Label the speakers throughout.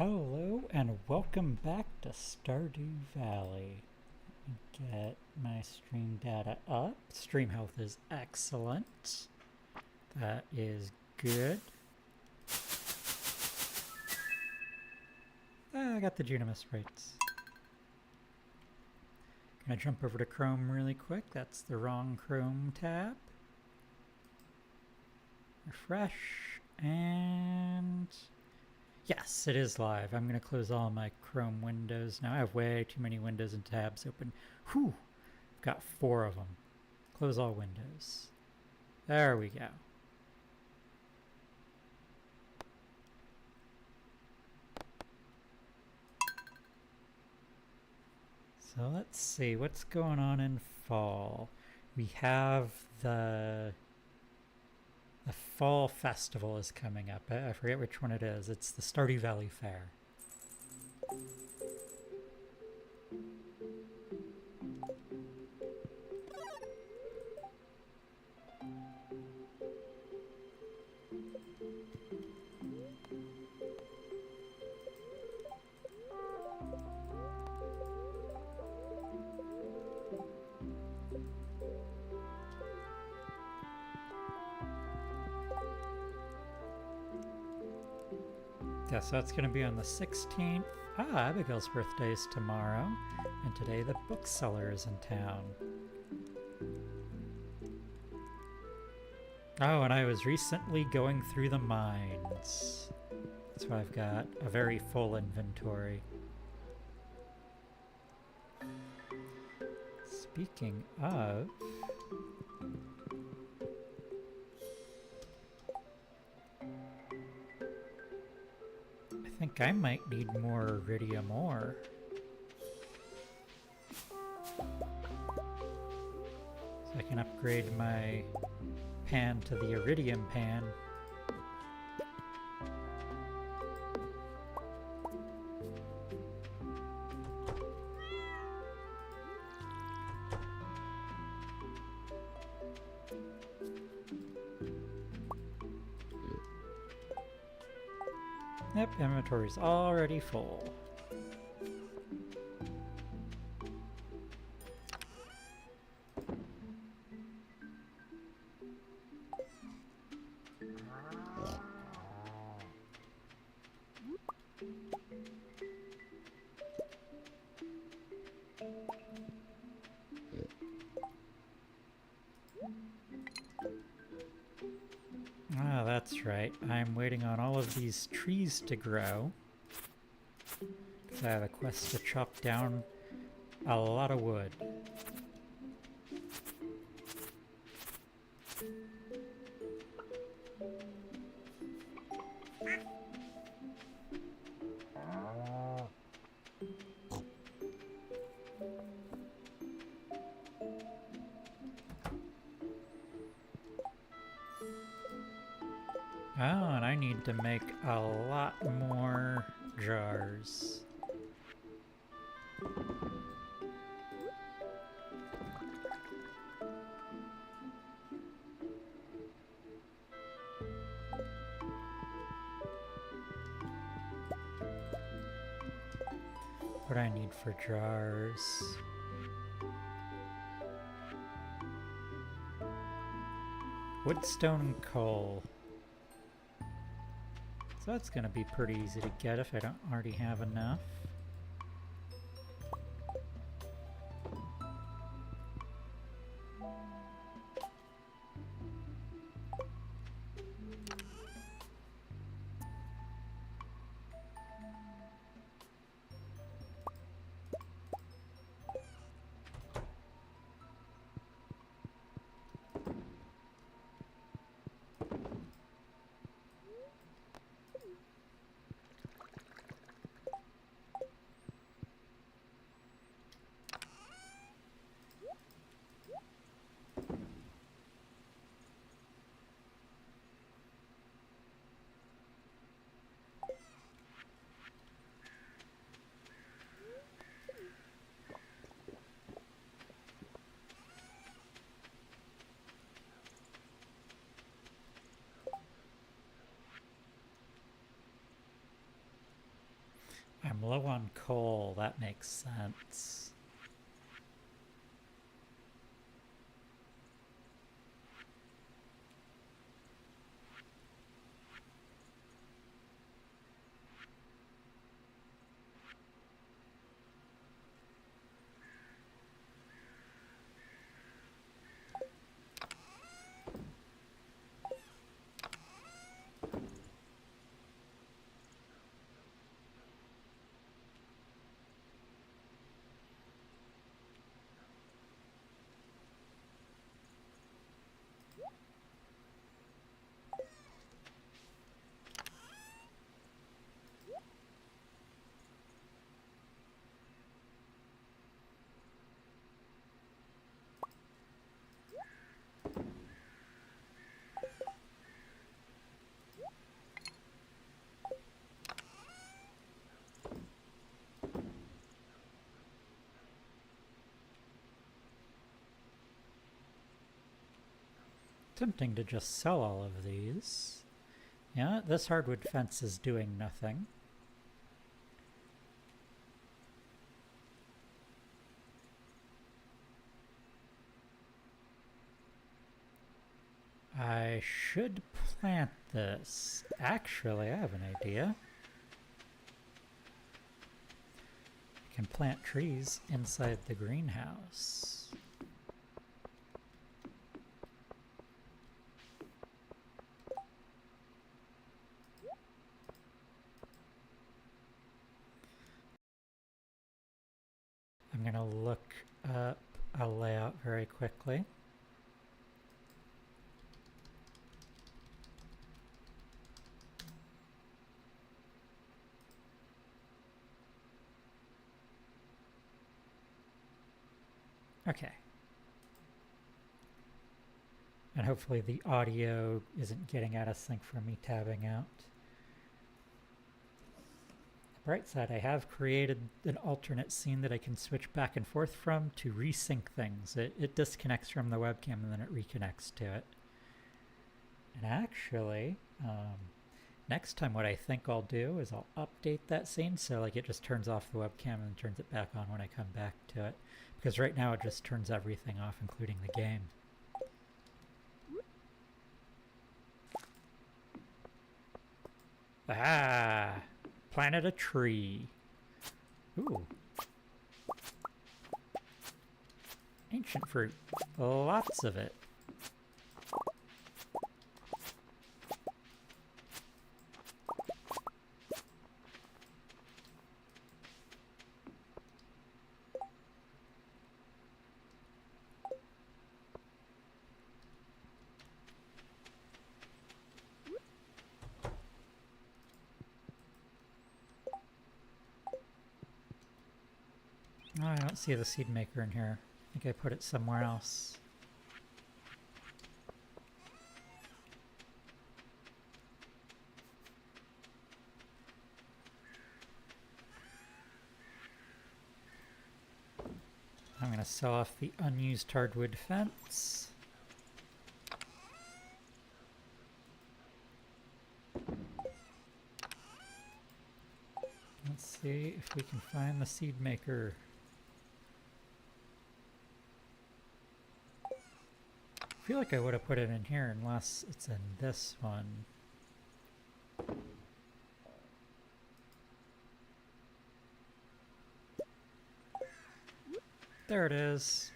Speaker 1: Hello and welcome back to Stardew Valley. Let me get my stream data up. Stream health is excellent. That is good. I got the Junimus rates. Gonna jump over to Chrome really quick. That's the wrong Chrome tab. Refresh and... Yes, it is live. I'm going to close all my Chrome windows now. I have way too many windows and tabs open. Whew! I've got 4 of them. Close all windows. There we go. So let's see what's going on in fall. We have the fall festival is coming up. I forget which one it is. It's the Stardew Valley Fair. Yeah, so that's going to be on the 16th. Abigail's birthday is tomorrow, and today the bookseller is in town. Oh, and I was recently going through the mines. That's why I've got a very full inventory. Speaking of... I think I might need more iridium ore. So I can upgrade my pan to the iridium pan. Yep, inventory's already full. Ah, that's right. I'm waiting on all of these trees to grow. Because I have a quest to chop down a lot of wood. Oh, and I need to make a lot more jars. What do I need for jars? Wood, stone, and coal. So that's going to be pretty easy to get if I don't already have enough. I'm low on coal, that makes sense. Tempting to just sell all of these. Yeah, this hardwood fence is doing nothing. I should plant this. Actually, I have an idea. I can plant trees inside the greenhouse. I'm going to look up a layout very quickly. Okay. And hopefully the audio isn't getting out of sync from me tabbing out. The bright side, I have created an alternate scene that I can switch back and forth from to resync things. It disconnects from the webcam and then it reconnects to it. And actually, next time what I think I'll do is I'll update that scene so like it just turns off the webcam and turns it back on when I come back to it. Because right now it just turns everything off, including the game. Ah! Planted a tree. Ooh. Ancient fruit. Lots of it. Oh, I don't see the seed maker in here. I think I put it somewhere else. I'm going to sell off the unused hardwood fence. Let's see if we can find the seed maker. I feel like I would have put it in here unless it's in this one. There it is.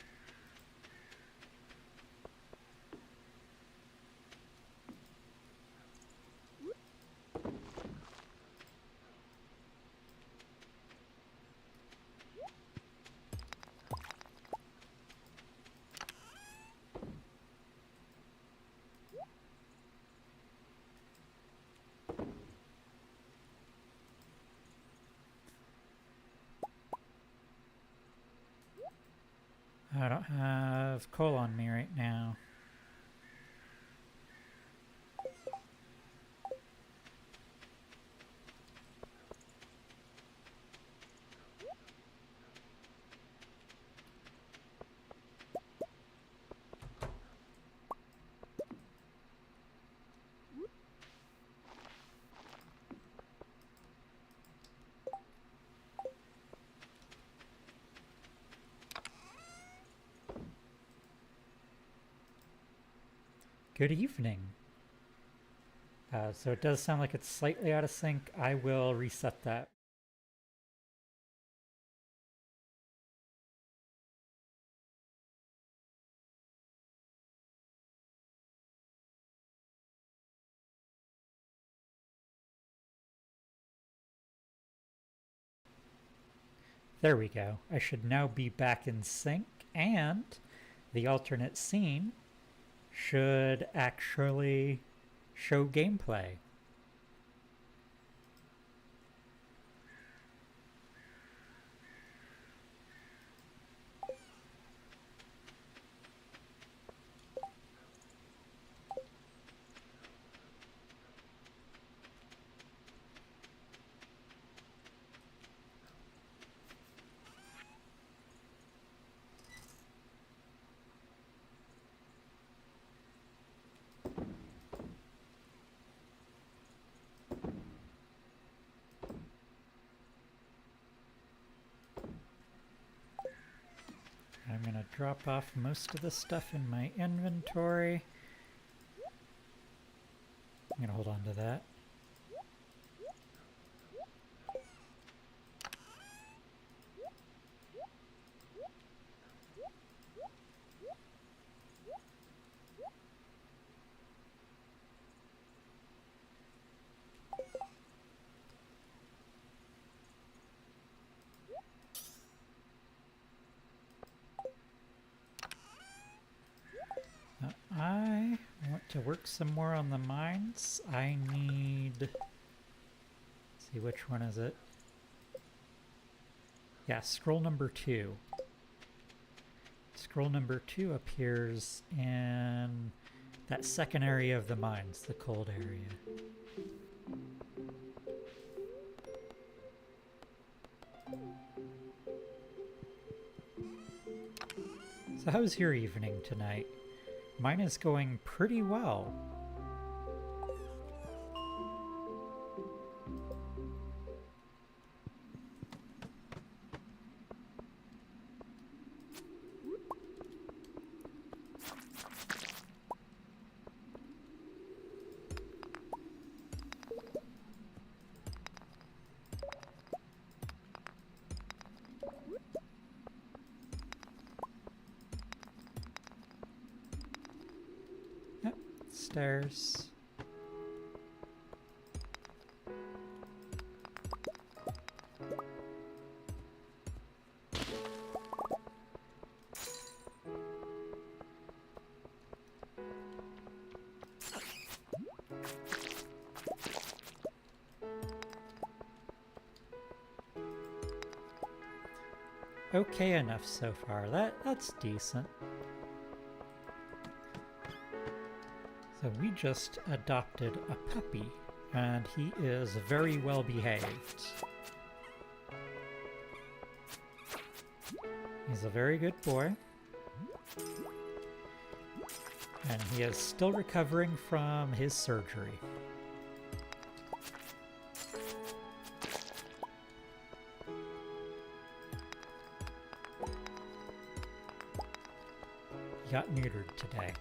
Speaker 1: I don't have coal on me right now. Good evening. So it does sound like it's slightly out of sync. I will reset that. There we go. I should now be back in sync, and the alternate scene should actually show gameplay. I'm going to drop off most of the stuff in my inventory. I'm going to hold on to that. I want to work some more on the mines. I need... Let's see, which one is it? Yeah, scroll number 2. Scroll number 2 appears in that second area of the mines, the cold area. So how's your evening tonight? Mine is going pretty well. Stairs. Okay enough so far. That's decent. So we just adopted a puppy, and he is very well behaved. He's a very good boy. And he is still recovering from his surgery. He got neutered today.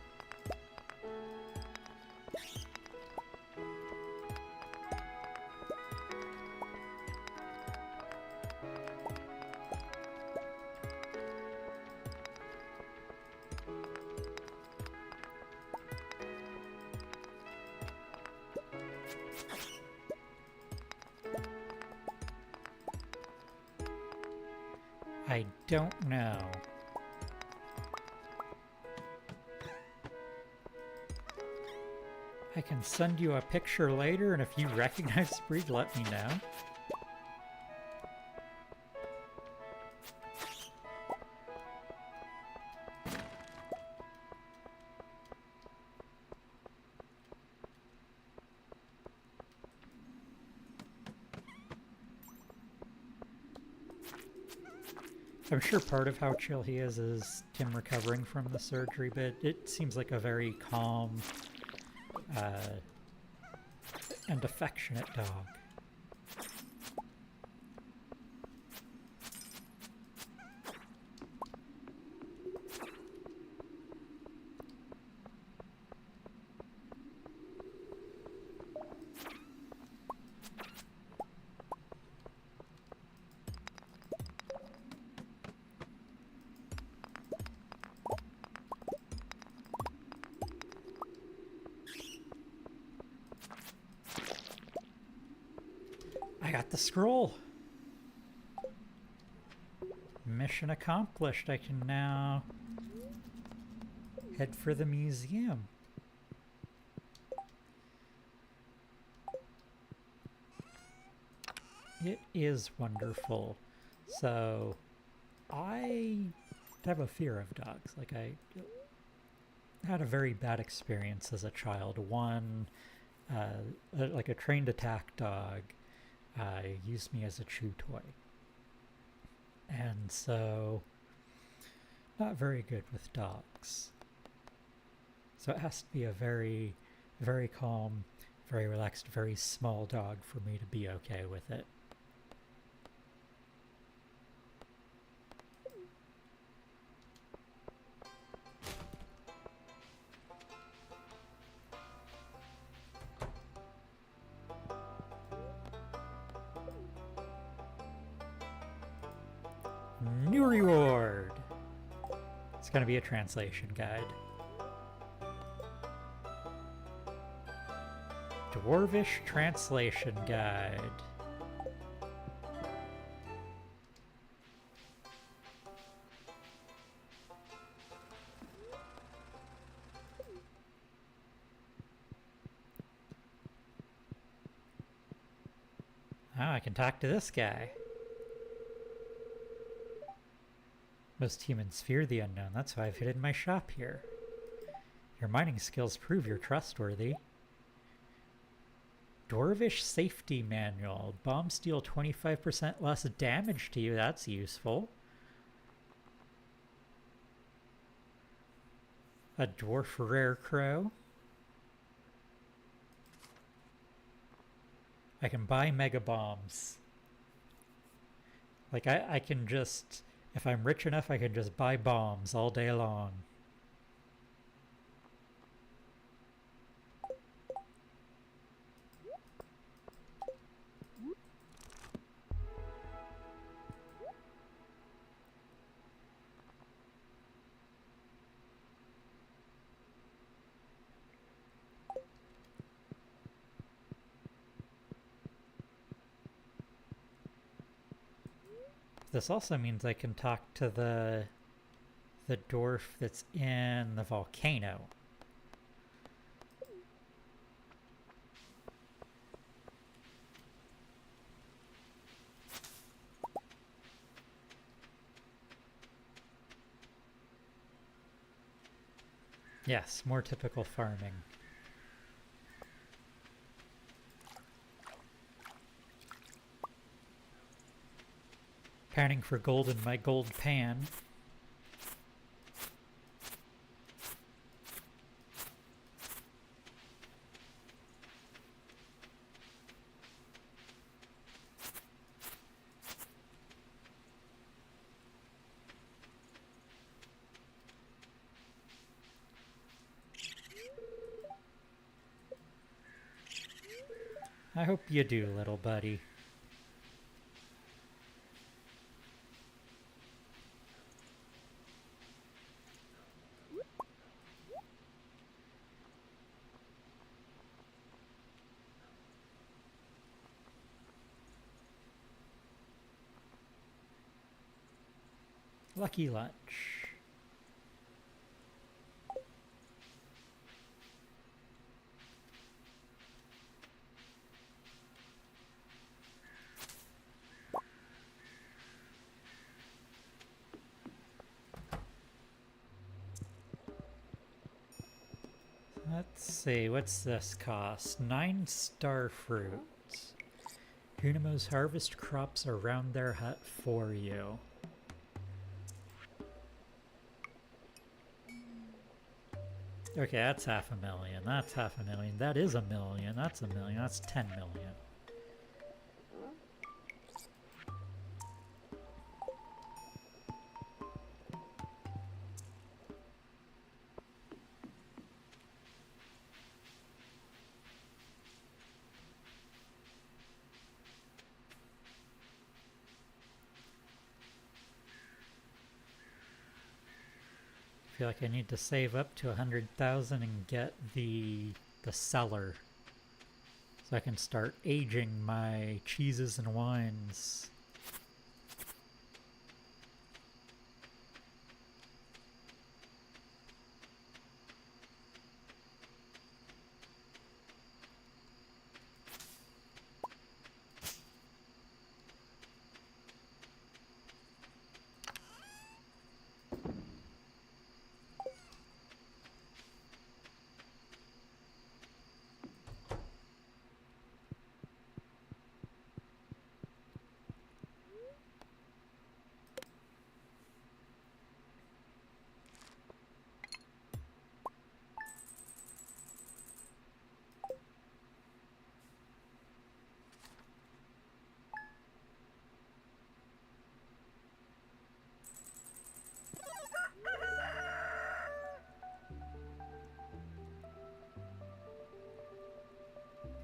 Speaker 1: I don't know. I can send you a picture later, and if you recognize the breed, let me know. I'm sure part of how chill he is him recovering from the surgery, but it seems like a very calm and affectionate dog. got the scroll. Mission accomplished. I can now head for the museum. It is wonderful. So, I have a fear of dogs. Like, I had a very bad experience as a child. One, like a trained attack dog, used me as a chew toy. And so, not very good with dogs. So it has to be a very, very calm, very relaxed, very small dog for me to be okay with it. New reward! It's going to be a translation guide. Dwarvish translation guide. Oh, I can talk to this guy. Most humans fear the unknown. That's why I've hidden my shop here. Your mining skills prove you're trustworthy. Dwarvish Safety Manual. Bombs deal 25% less damage to you. That's useful. A Dwarf Rare Crow. I can buy Mega Bombs. Like, I can just... If I'm rich enough, I can just buy bombs all day long. This also means I can talk to the dwarf that's in the volcano. Yes, more typical farming. Panning for gold in my gold pan. I hope you do, little buddy. Lucky lunch. Let's see, what's this cost? 9 star fruits. Hunimo's harvest crops around their hut for you. Okay, that's 500,000. That's 500,000. That is 1,000,000. That's 1,000,000. That's 10 million. I feel like I need to save up to 100,000 and get the cellar. So so I can start aging my cheeses and wines.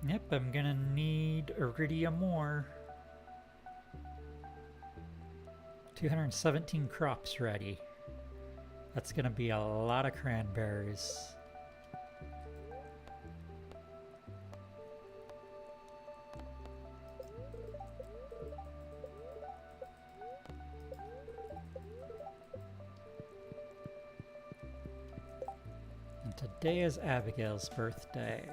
Speaker 1: Yep, I'm gonna need iridium ore. 217 crops ready. That's gonna be a lot of cranberries. And today is Abigail's birthday.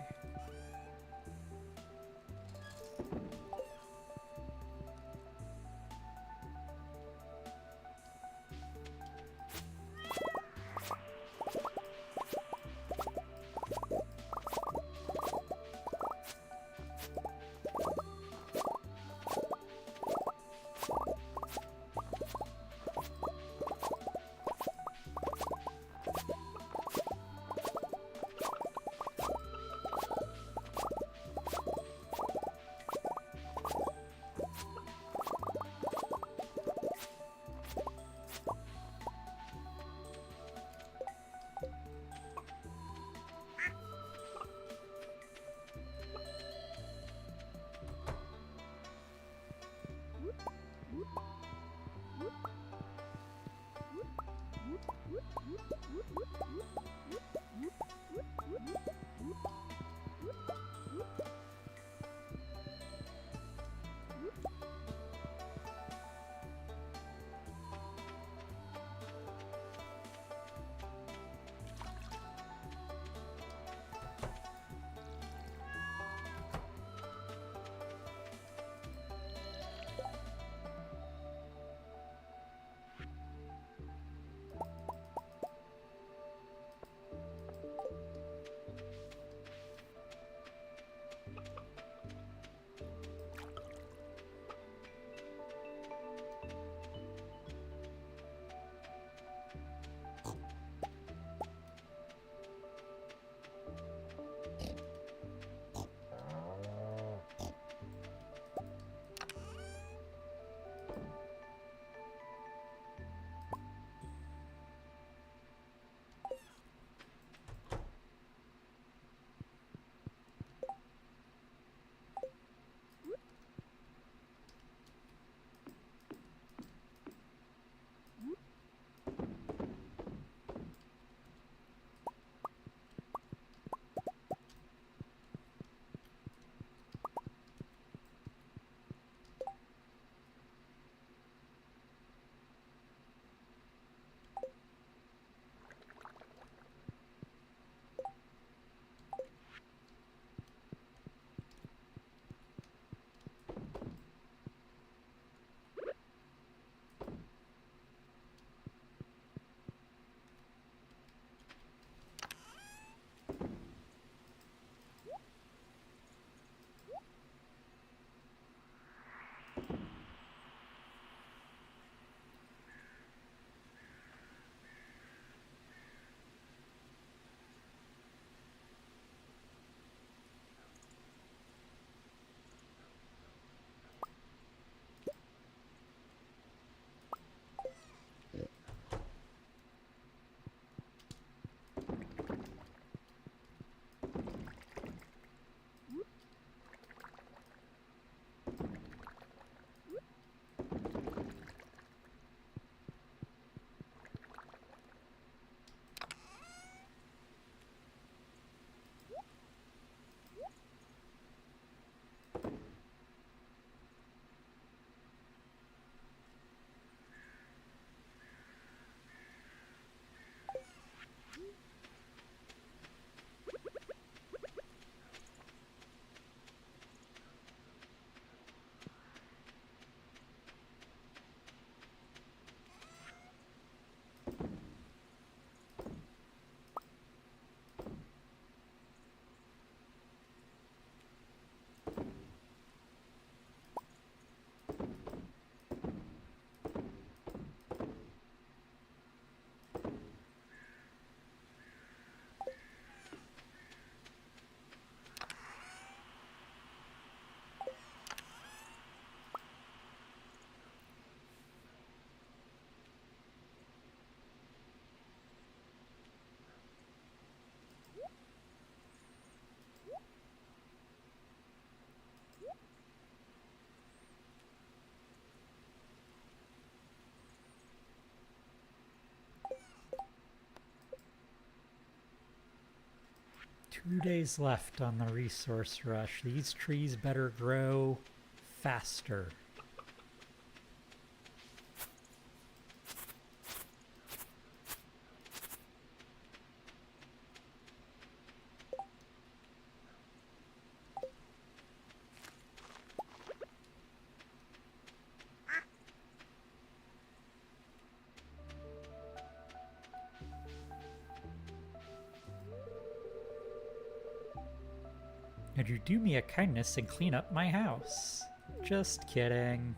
Speaker 1: 2 days left on the resource rush. These trees better grow faster. Would you do me a kindness and clean up my house? Just kidding.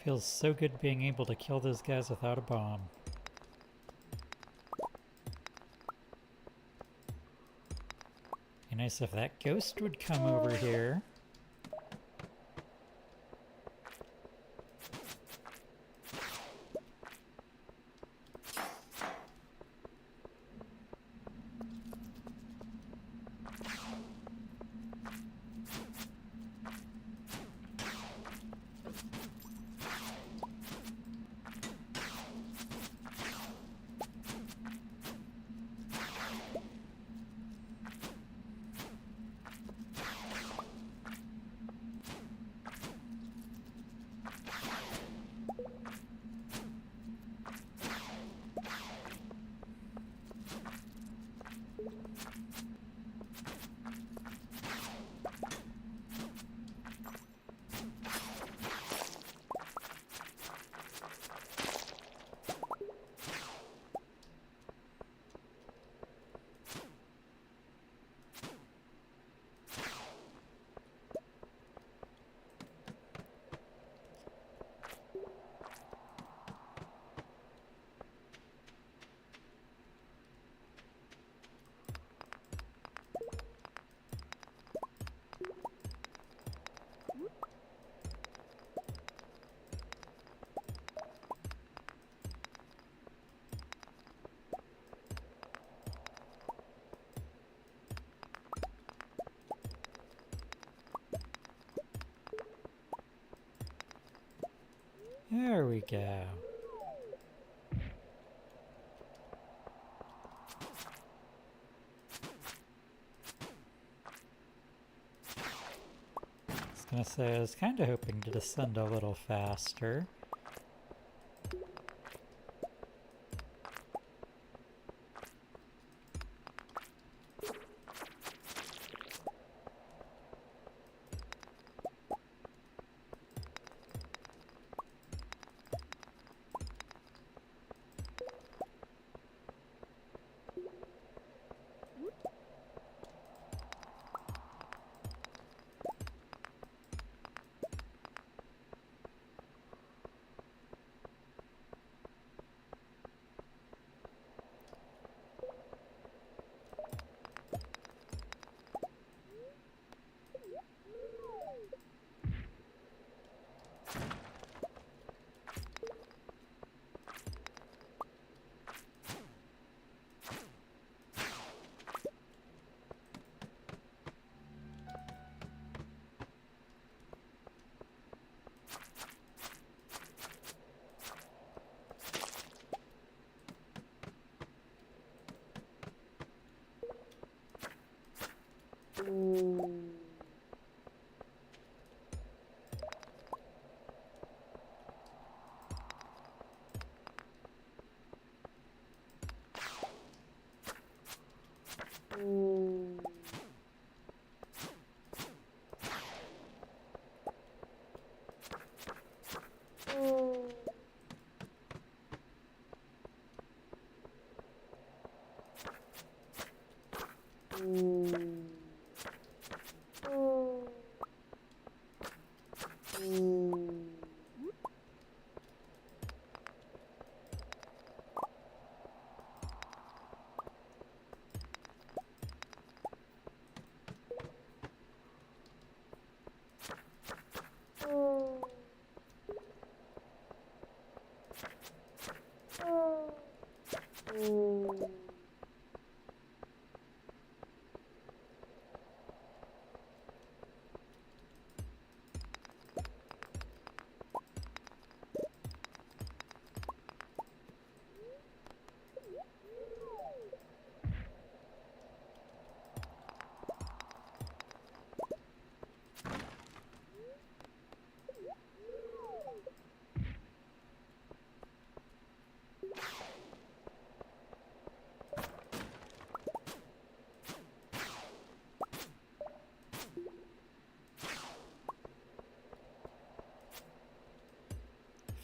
Speaker 1: Feels so good being able to kill those guys without a bomb. Be nice if that ghost would come over here. There we go. I was gonna say, I was kind of hoping to descend a little faster.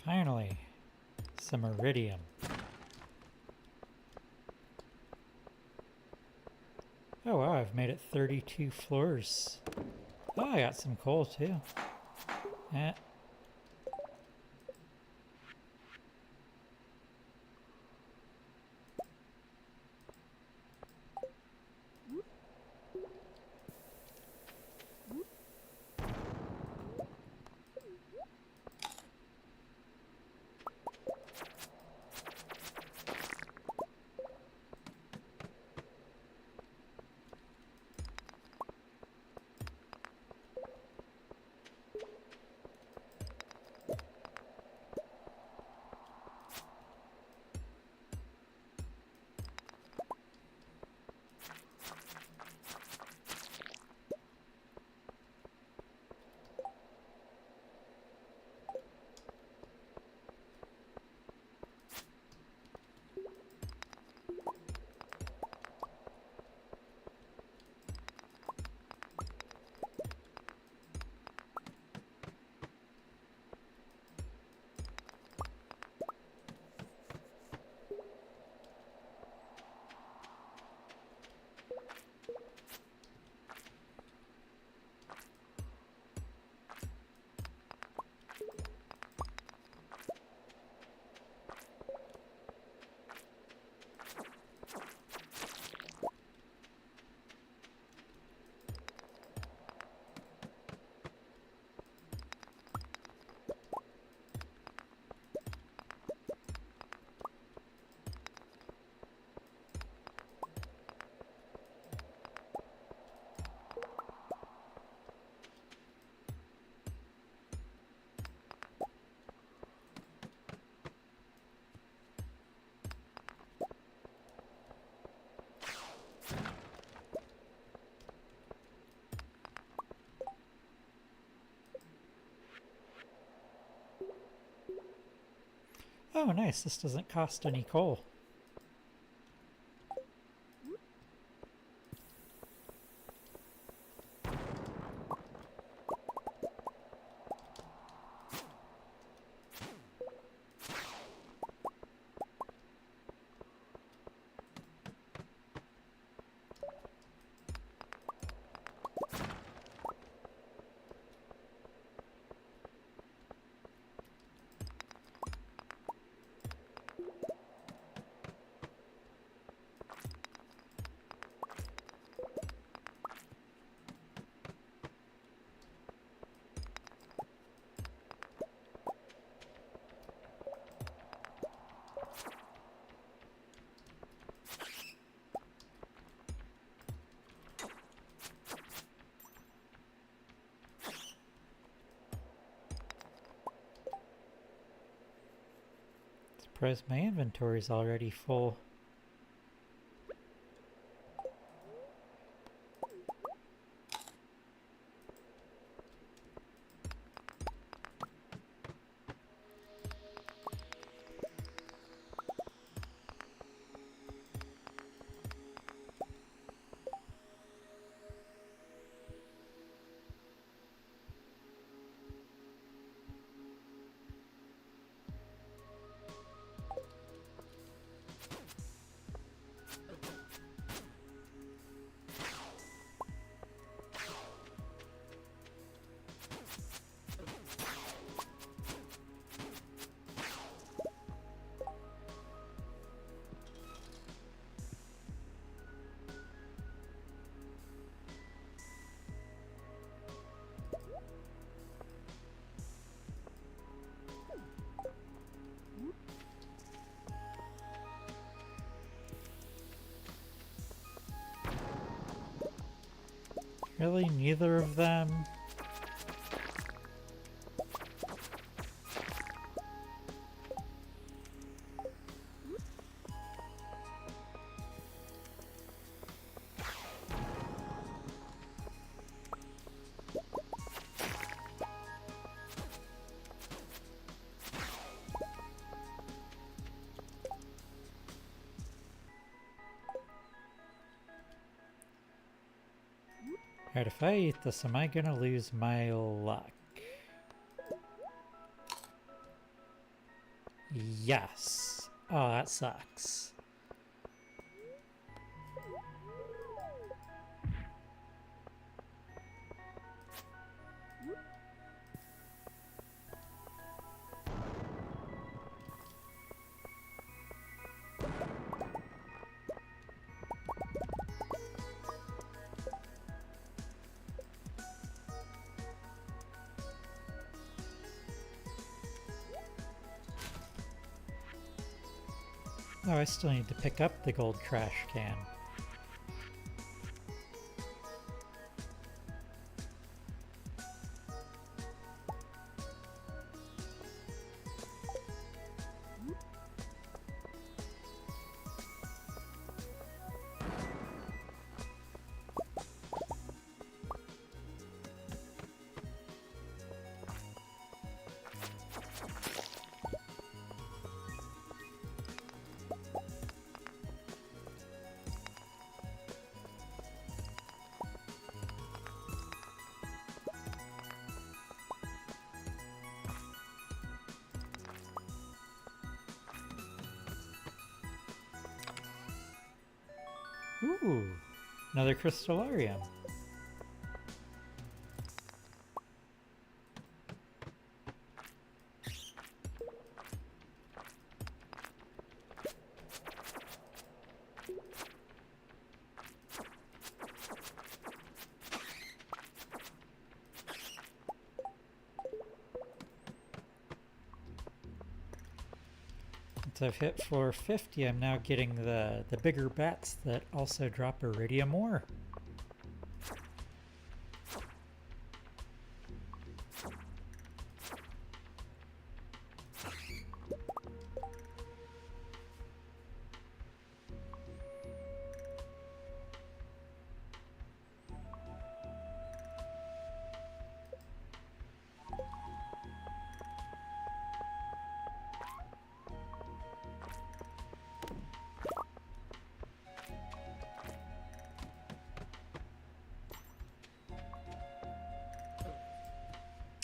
Speaker 1: Finally, some iridium. Oh wow, I've made it 32 floors. Oh, I got some coal too. Eh. Oh nice, this doesn't cost any coal. Surprised my inventory's already full. Really? Neither of them? Alright, if I eat this, am I gonna lose my luck? Yes. Oh, that sucks. Oh, I still need to pick up the gold trash can. Ooh, another crystallarium. Since I've hit 450, I'm now getting the bigger bats that also drop iridium ore.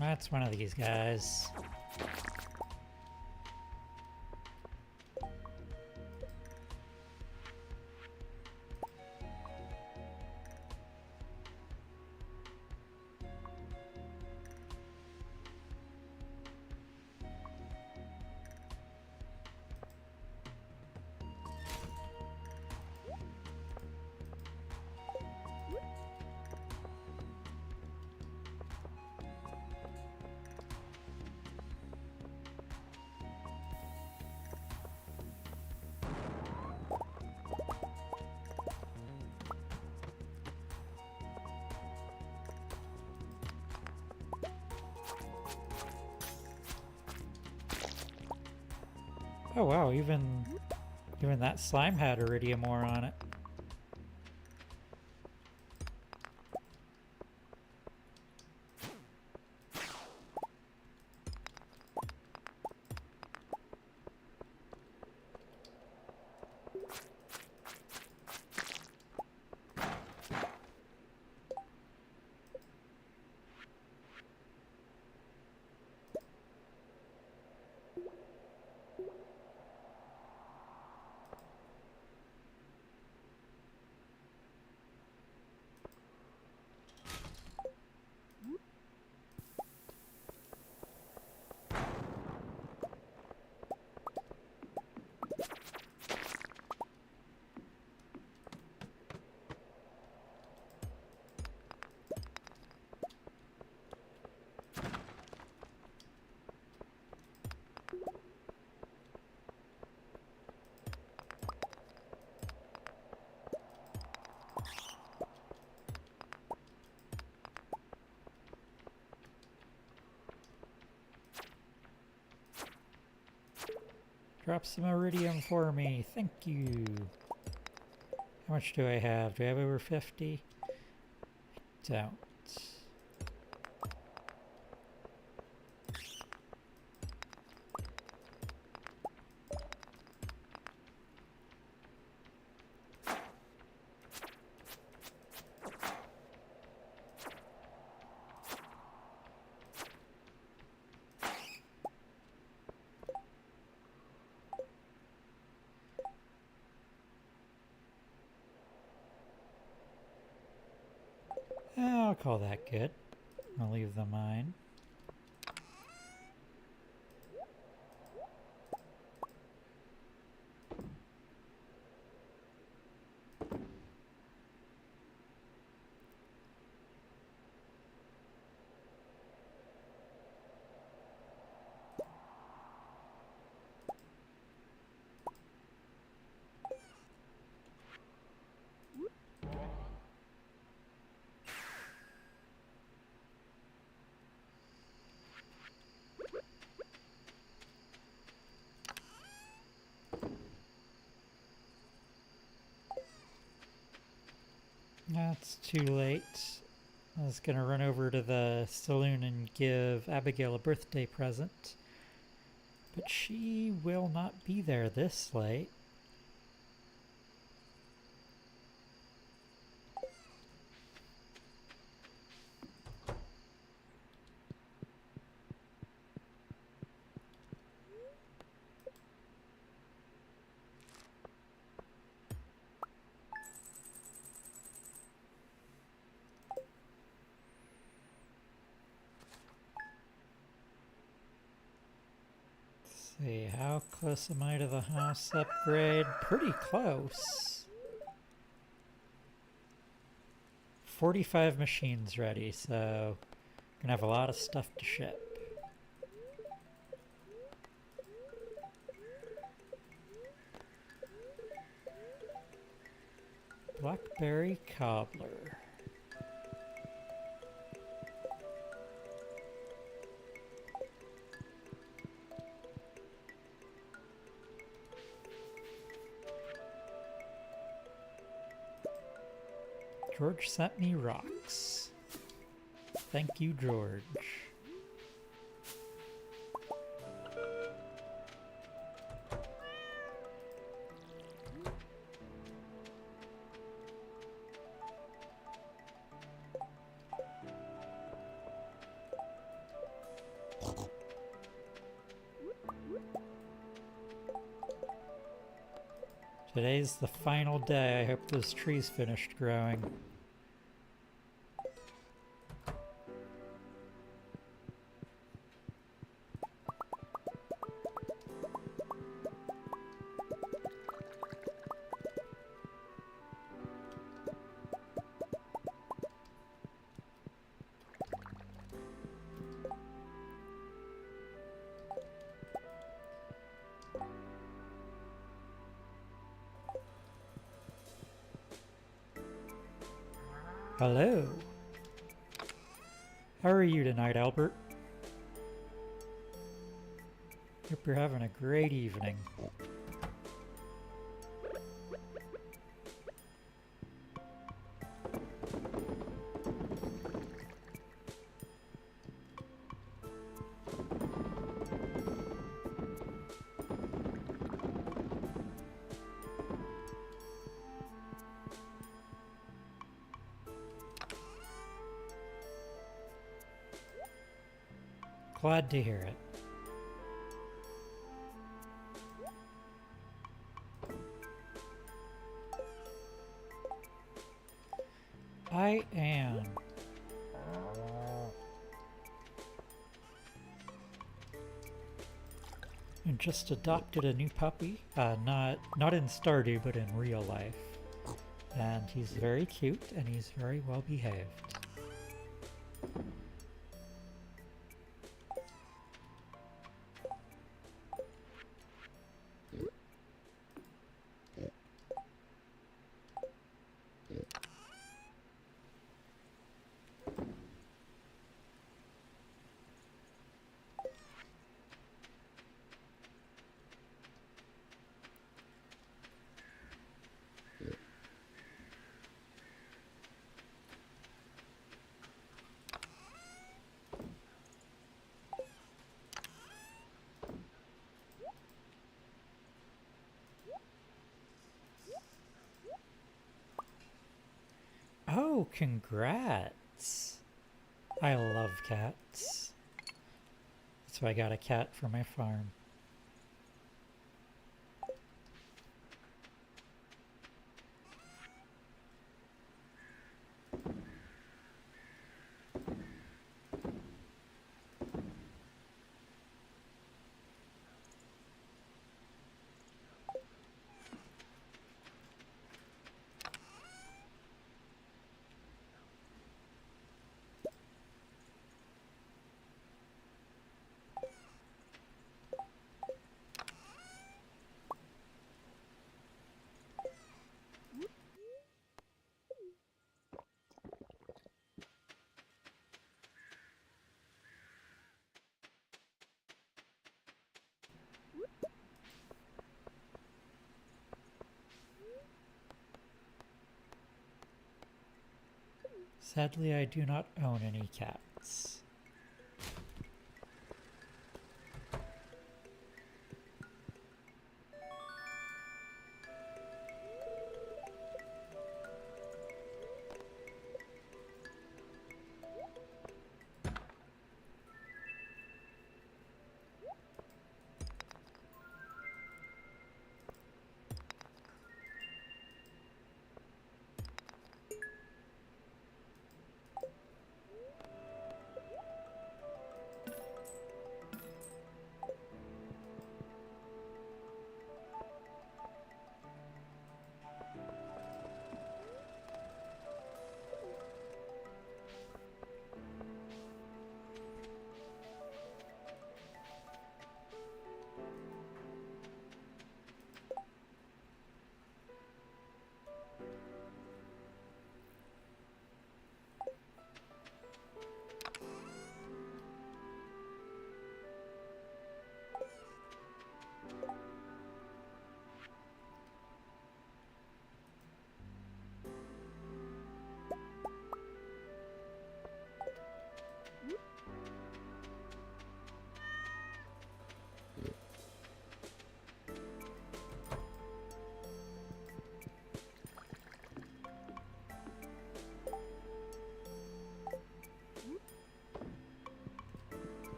Speaker 1: That's one of these guys. Oh wow, even that slime had iridium ore on it. Drop some iridium for me. Thank you. How much do I have? Do I have over 50? I don't. I'll call that good. I'll leave the mine. That's too late. I was gonna run over to the saloon and give Abigail a birthday present, but she will not be there this late. See, how close am I to the house upgrade? Pretty close. 45 machines ready, so gonna have a lot of stuff to ship. Blackberry cobbler. George sent me rocks. Thank you, George. Today's the final day. I hope those trees finished growing. Hello. How are you tonight, Albert? Hope you're having a great evening. Glad to hear it. I am. I just adopted a new puppy. Not in Stardew, but in real life. And he's very cute and he's very well behaved. Oh, congrats. I love cats. That's why I got a cat for my farm. Sadly, I do not own any cats.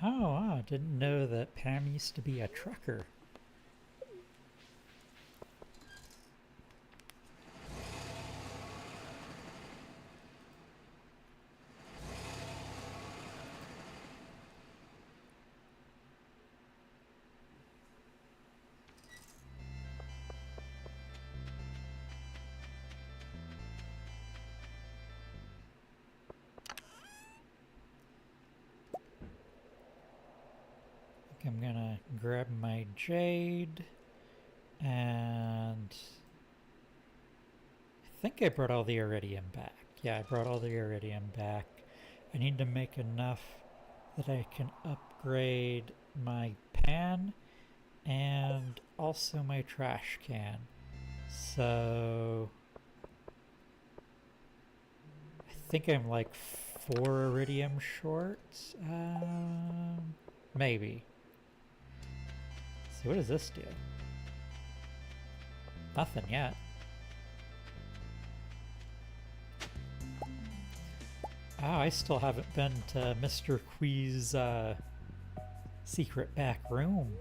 Speaker 1: Oh, wow, didn't know that Pam used to be a trucker. I'm gonna grab my jade, and I think I brought all the iridium back. Yeah, I brought all the iridium back. I need to make enough that I can upgrade my pan and also my trash can. So I think I'm like 4 iridium short. Maybe. So what does this do? Nothing yet. Oh, I still haven't been to Mr. Quee's secret back room.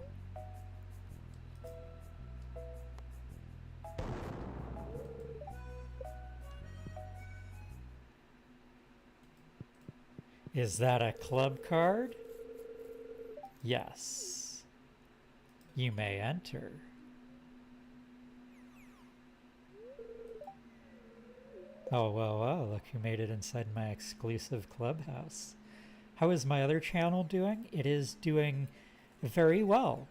Speaker 1: Is that a club card? Yes. You may enter. Oh, well, look who made it inside my exclusive clubhouse. How is my other channel doing? It is doing very well.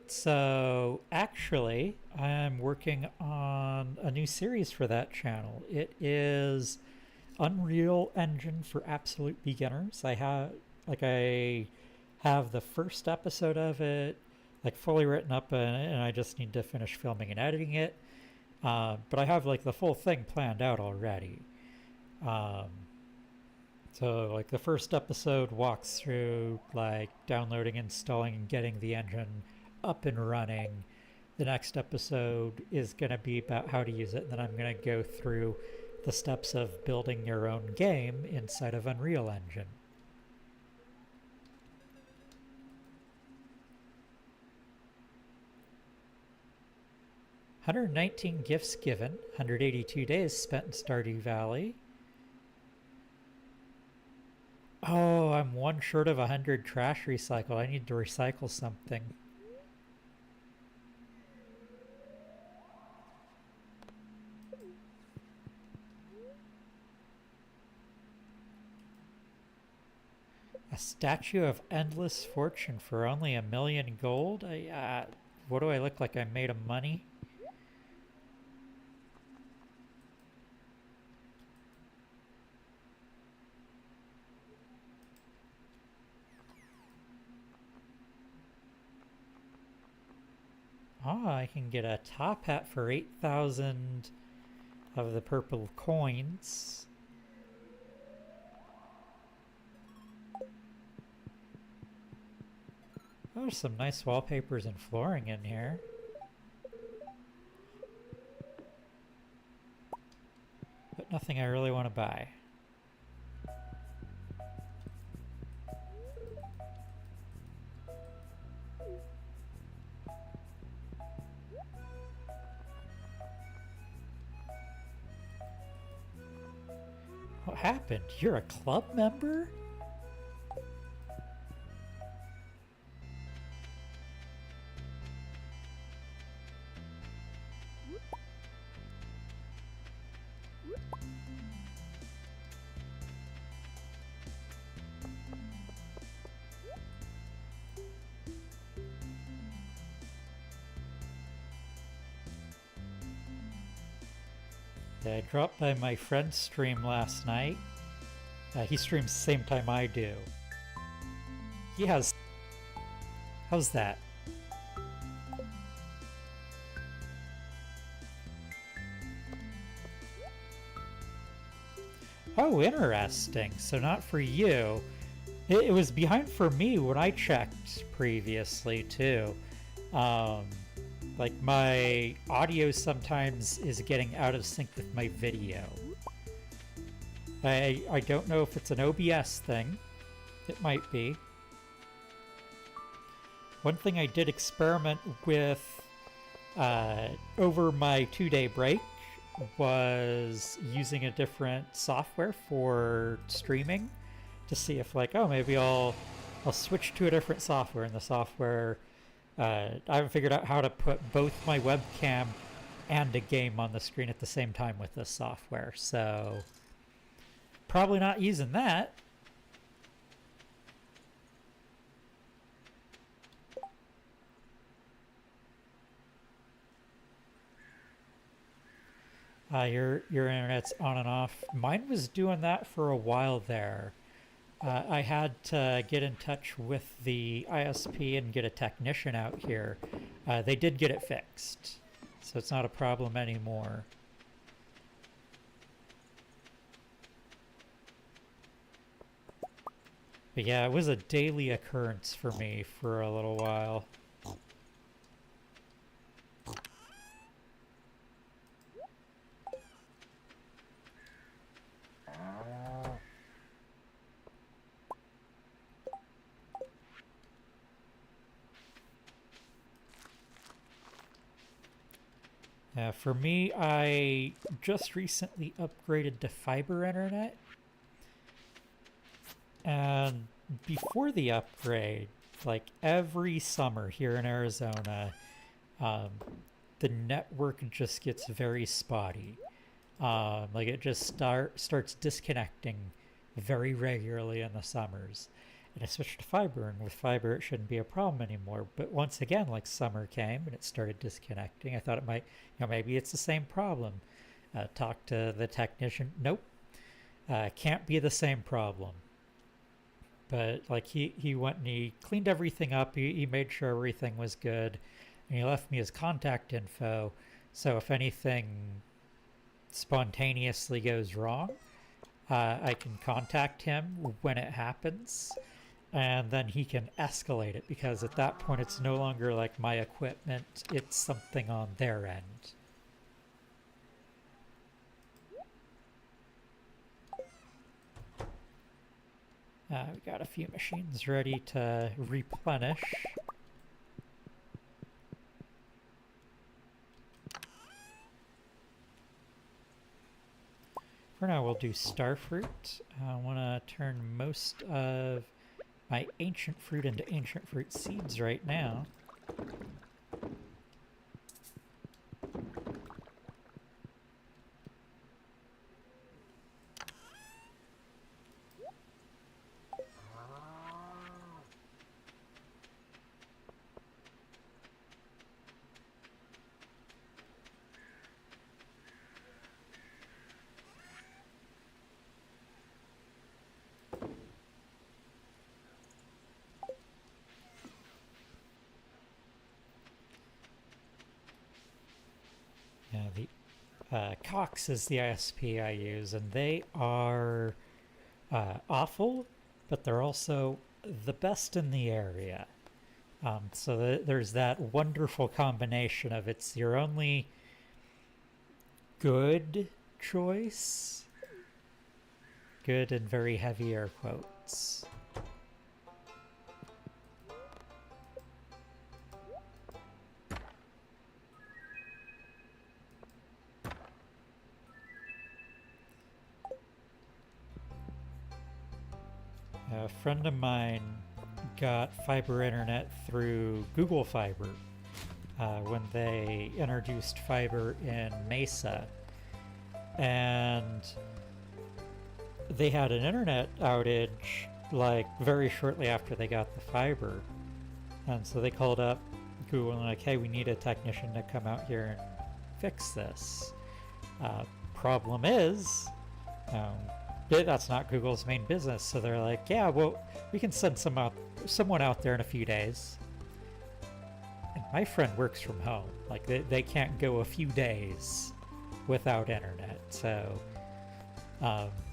Speaker 1: So actually, I'm working on a new series for that channel. It is Unreal Engine for absolute beginners. I have the first episode of it like fully written up, and I just need to finish filming and editing it. But I have like the full thing planned out already. Um, so like the first episode walks through like downloading, installing, and getting the engine up and running. The next episode is going to be about how to use it, and then I'm going to go through the steps of building your own game inside of Unreal Engine. $119 gifts given, 182 days spent in Stardew Valley. Oh, I'm one short of 100 trash recycled. I need to recycle something. A statue of endless fortune for only 1,000,000 gold? What do I look like? I'm made of money? Oh, I can get a top hat for 8,000 of the purple coins. Oh, there's some nice wallpapers and flooring in here. But nothing I really want to buy. What happened? You're a club member? I dropped by my friend's stream last night. He streams the same time I do. He has... How's that? Oh, interesting. So not for you. It was behind for me when I checked previously, too. Like, my audio sometimes is getting out of sync with my video. I don't know if it's an OBS thing. It might be. One thing I did experiment with over my 2-day break was using a different software for streaming to see if, like, oh, maybe I'll switch to a different software, and the software... I haven't figured out how to put both my webcam and a game on the screen at the same time with this software, so probably not using that. Your internet's on and off. Mine was doing that for a while there. I had to get in touch with the ISP and get a technician out here. They did get it fixed, so it's not a problem anymore. But yeah, it was a daily occurrence for me for a little while. For me, I just recently upgraded to fiber internet. And before the upgrade, like every summer here in Arizona, um, the network just gets very spotty. Like it just starts disconnecting very regularly in the summers. And I switched to fiber, and with fiber it shouldn't be a problem anymore. But once again, like summer came and it started disconnecting. I thought it might, maybe it's the same problem. Talked to the technician. Nope, can't be the same problem. But like he went and he cleaned everything up. He made sure everything was good, and he left me his contact info. So if anything spontaneously goes wrong, I can contact him when it happens, and then he can escalate it, because at that point it's no longer like my equipment, it's something on their end. We got a few machines ready to replenish. For now, we'll do starfruit. I want to turn most of my ancient fruit into ancient fruit seeds right now. Yeah, the Cox is the ISP I use, and they are awful, but they're also the best in the area. So there's that wonderful combination of it's your only good choice, good in very heavy air quotes. A friend of mine got fiber internet through Google Fiber when they introduced fiber in Mesa, and they had an internet outage like very shortly after they got the fiber, and so they called up Google and like, hey, we need a technician to come out here and fix this. Problem is, that's not Google's main business, so they're like, yeah, well, we can send someone out there in a few days. And my friend works from home. Like, they can't go a few days without internet. So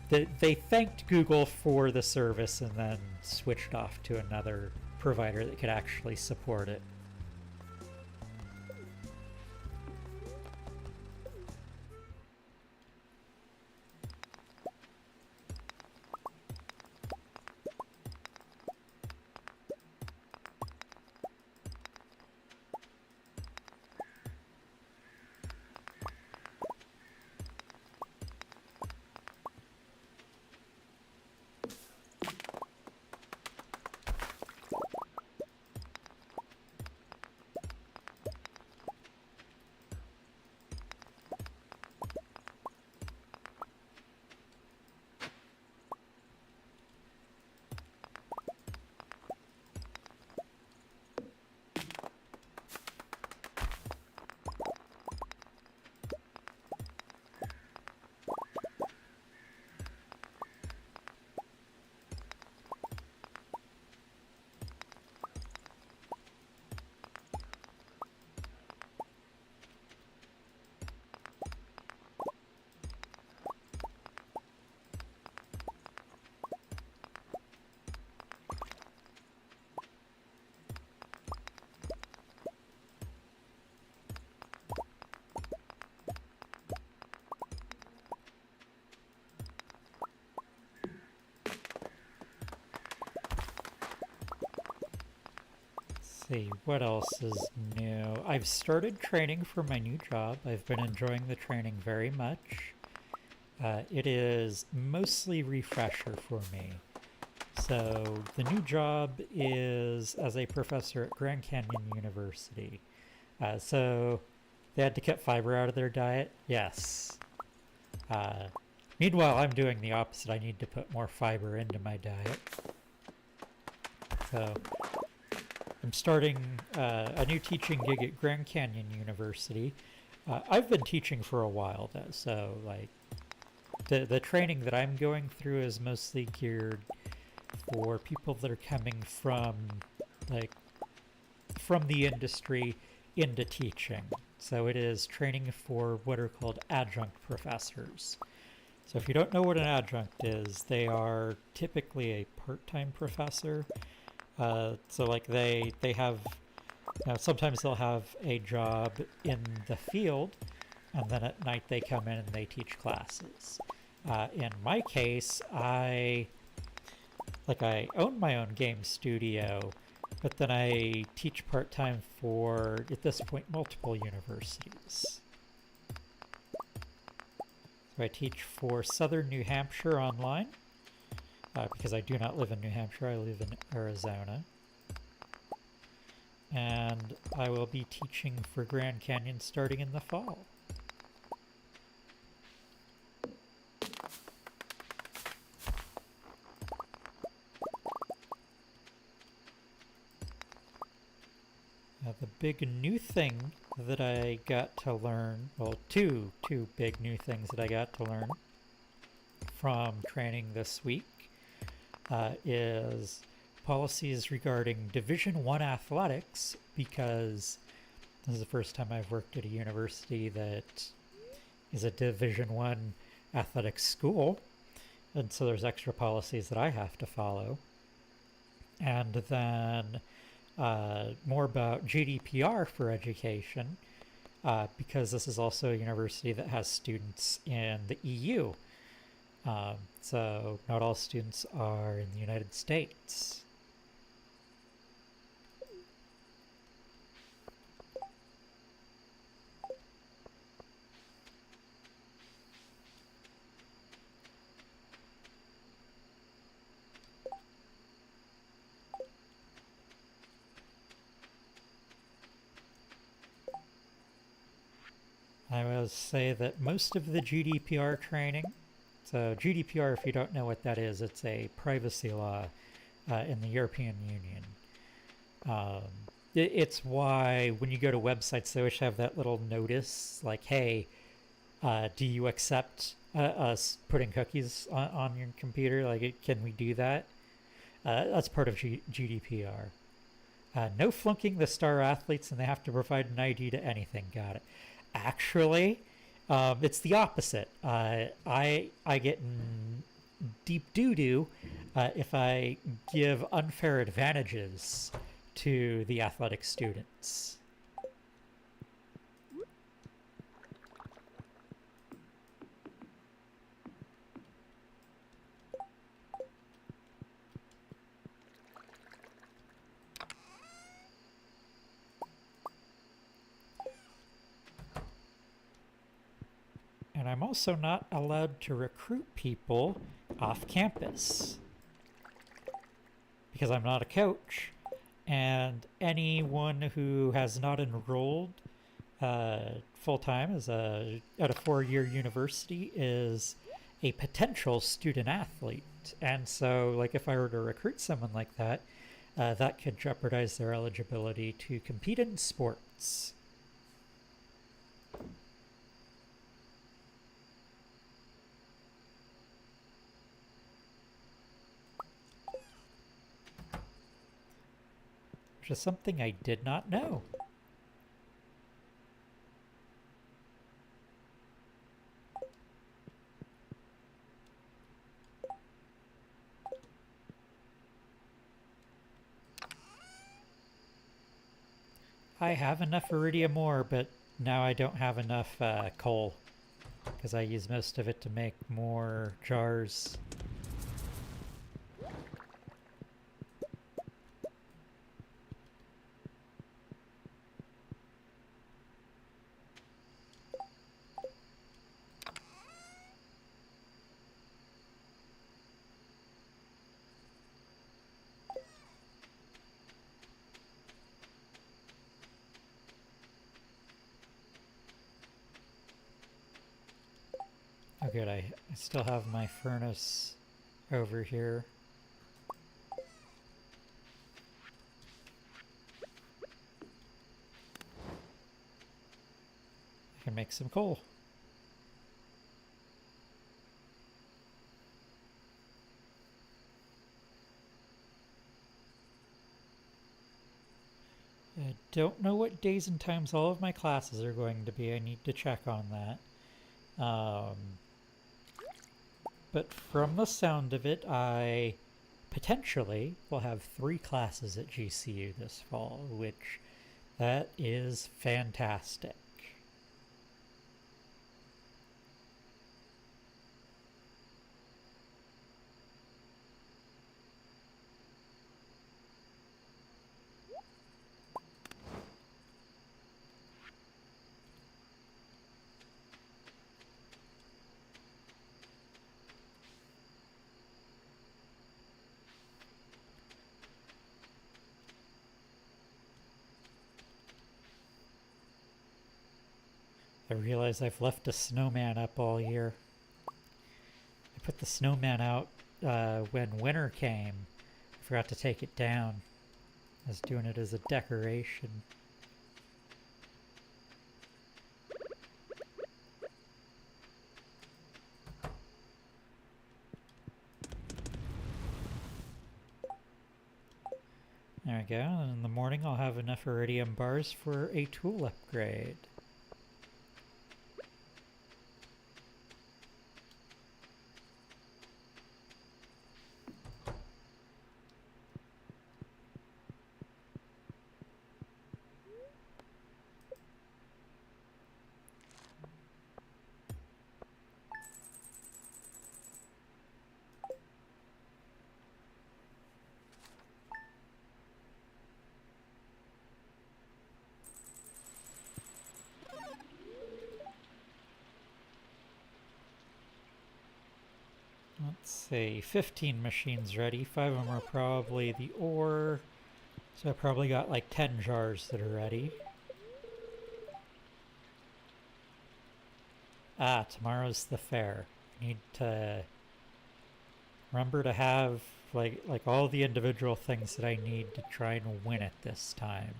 Speaker 1: they thanked Google for the service and then switched off to another provider that could actually support it. See, what else is new? I've started training for my new job. I've been enjoying the training very much. It is mostly refresher for me. So the new job is as a professor at Grand Canyon University. So they had to cut fiber out of their diet? Yes. Uh, Meanwhile, I'm doing the opposite. I need to put more fiber into my diet. So I'm starting a new teaching gig at Grand Canyon University. I've been teaching for a while though, so like the training that I'm going through is mostly geared for people that are coming from like from the industry into teaching. So it is training for what are called adjunct professors. So if you don't know what an adjunct is, they are typically a part-time professor. So like they have, sometimes they'll have a job in the field, and then at night they come in and they teach classes. In my case, I own my own game studio, but then I teach part-time for, at this point, multiple universities. So I teach for Southern New Hampshire online, because I do not live in New Hampshire, I live in Arizona. And I will be teaching for Grand Canyon starting in the fall. The big new thing that I got to learn, well, two big new things that I got to learn from training this week is policies regarding Division I athletics, because this is the first time I've worked at a university that is a Division I athletics school, and so there's extra policies that I have to follow. And then more about GDPR for education, because this is also a university that has students in the EU. So not all students are in the United States. I will say that most of the GDPR training, so GDPR, if you don't know what that is, it's a privacy law in the European Union. It's why when you go to websites, they always have that little notice like, hey, do you accept us putting cookies on your computer? Like, can we do that? That's part of GDPR. No flunking the star athletes, and they have to provide an ID to anything. Got it. Actually, it's the opposite. I get in deep doo-doo if I give unfair advantages to the athletic students. And I'm also not allowed to recruit people off campus because I'm not a coach, and anyone who has not enrolled full-time at a four-year university is a potential student athlete. And so like if I were to recruit someone like that, that could jeopardize their eligibility to compete in sports. Which is something I did not know. I have enough iridium ore, but now I don't have enough coal because I use most of it to make more jars. good. I still have my furnace over here. I can make some coal. I don't know what days and times all of my classes are going to be. I need to check on that. But from the sound of it, I potentially will have 3 classes at GCU this fall, which that is fantastic. I realize I've left a snowman up all year. I put the snowman out when winter came. I forgot to take it down. I was doing it as a decoration. There we go, and in the morning I'll have enough iridium bars for a tool upgrade. Let's see, 15 machines ready. 5 of them are probably the ore. So I probably got like 10 jars that are ready. Ah, tomorrow's the fair. Need to remember to have like all the individual things that I need to try and win it this time.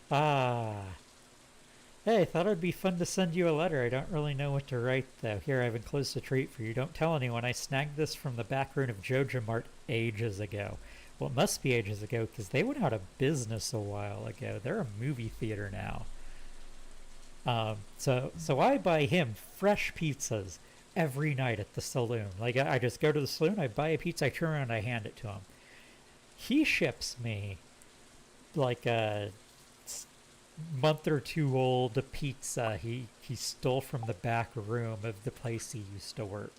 Speaker 1: Ah. Hey, I thought it'd be fun to send you a letter. I don't really know what to write, though. Here, I've enclosed a treat for you. Don't tell anyone. I snagged this from the back room of Joja Mart ages ago. Well, it must be ages ago, because they went out of business a while ago. They're a movie theater now. So I buy him fresh pizzas every night at the saloon. Like, I just go to the saloon, I buy a pizza, I turn around, I hand it to him. He ships me like a month or 2 old pizza he stole from the back room of the place he used to work.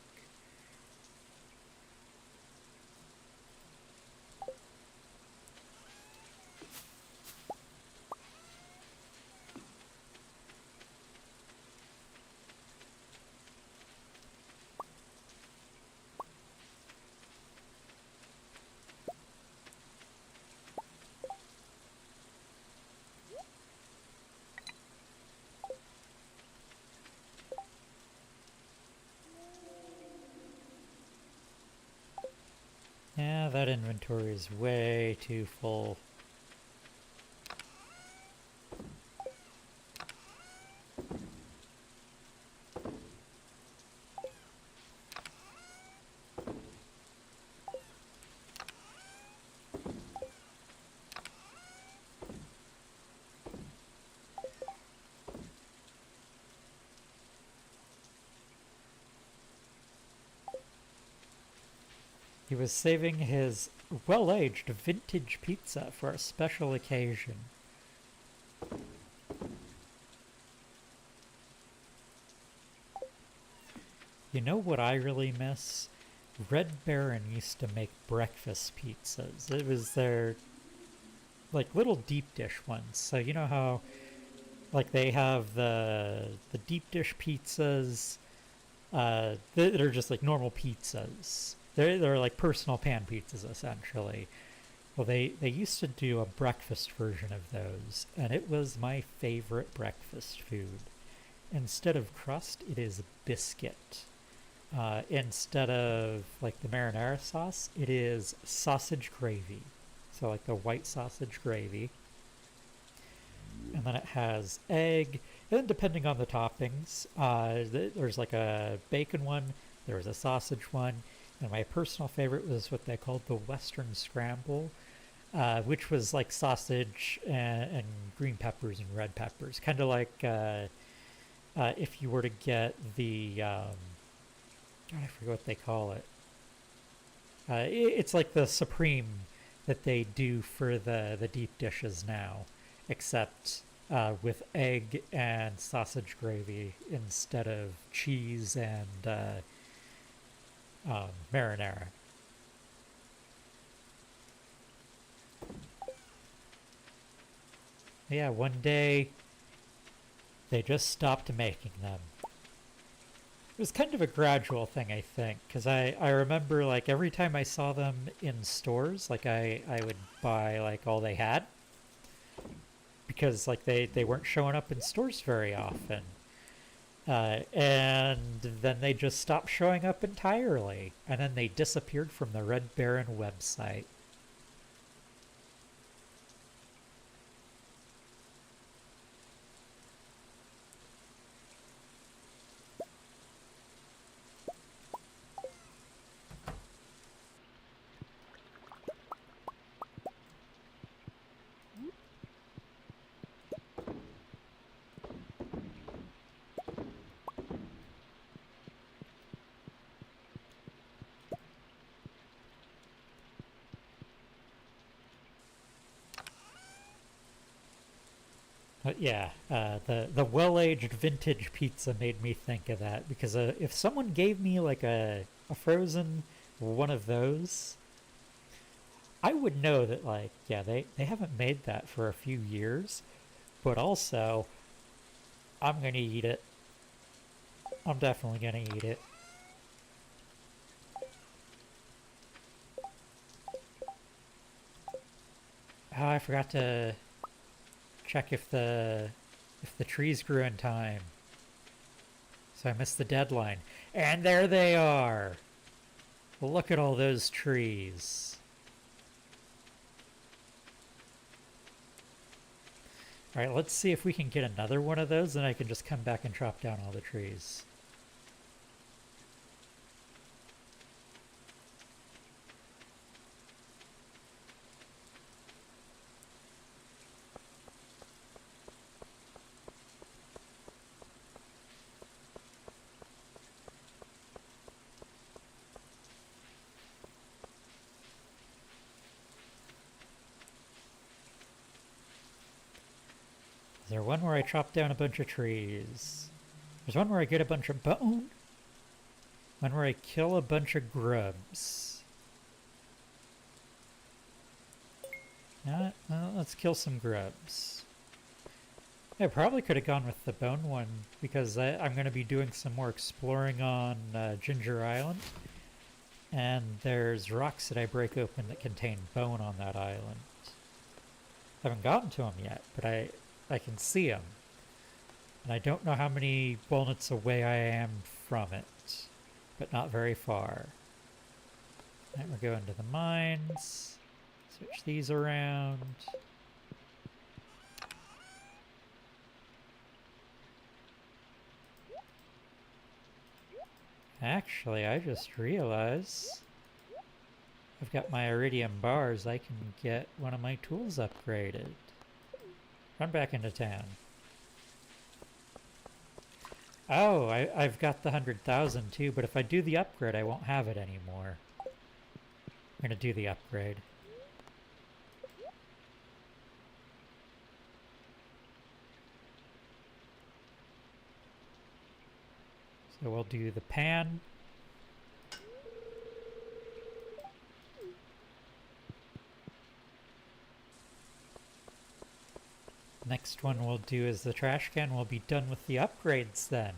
Speaker 1: Yeah, that inventory is way too full. He was saving his well-aged vintage pizza for a special occasion. You know what I really miss? Red Baron used to make breakfast pizzas. It was their like little deep dish ones. So you know how like they have the deep dish pizzas that are just like normal pizzas. They're like personal pan pizzas essentially. Well, they used to do a breakfast version of those, and it was my favorite breakfast food. Instead of crust, it is biscuit. Instead of like the marinara sauce, it is sausage gravy. So like the white sausage gravy. And then it has egg. And then depending on the toppings, there's like a bacon one, there was a sausage one, and my personal favorite was what they called the Western Scramble, which was like sausage and green peppers and red peppers. Kind of like if you were to get the, I forget what they call it. It's like the Supreme that they do for the deep dishes now, except with egg and sausage gravy instead of cheese and marinara. Yeah, one day they just stopped making them. It was kind of a gradual thing, I think, because I remember like every time I saw them in stores, like I would buy like all they had because like they weren't showing up in stores very often. And then they just stopped showing up entirely. And then they disappeared from the Red Baron website. But yeah, the well-aged vintage pizza made me think of that because if someone gave me like a frozen one of those, I would know that like yeah they haven't made that for a few years, but also I'm gonna eat it. I'm definitely gonna eat it. Oh, I forgot to check if the trees grew in time. So I missed the deadline. And there they are. Look at all those trees. Alright, let's see if we can get another one of those, and I can just come back and chop down all the trees. Is there one where I chop down a bunch of trees? There's one where I get a bunch of bone. One where I kill a bunch of grubs. Let's kill some grubs. I probably could have gone with the bone one because I'm going to be doing some more exploring on Ginger Island. And there's rocks that I break open that contain bone on that island. I haven't gotten to them yet, but I can see them. And I don't know how many walnuts away I am from it, but not very far. Alright, we're going to the mines. Switch these around. Actually, I just realized I've got my iridium bars. I can get one of my tools upgraded. Run back into town. Oh, I've got the 100,000 too, but if I do the upgrade, I won't have it anymore. I'm gonna do the upgrade. So we'll do the pan. Next one we'll do is the trash can. We'll be done with the upgrades then.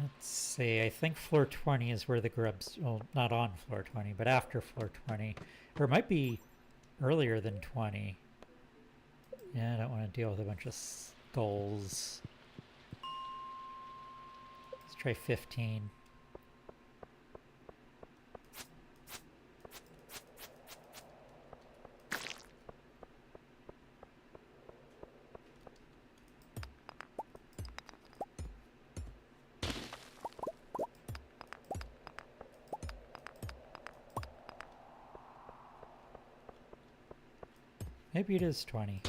Speaker 1: Let's see, I think floor 20 is where the grubs, well, not on floor 20, but after floor 20. Or it might be earlier than 20. Yeah, I don't want to deal with a bunch of skulls. Let's try 15. Maybe it is 20.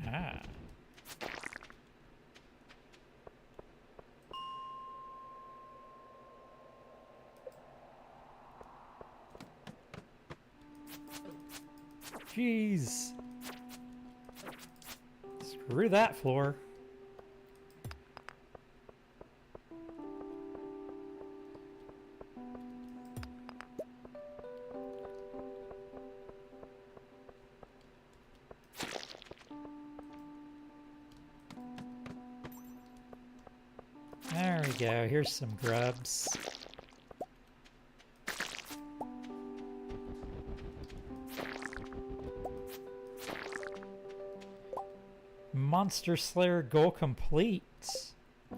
Speaker 1: Ah. Jeez. Screw that floor. There we go. Here's some grubs. Monster Slayer goal complete. I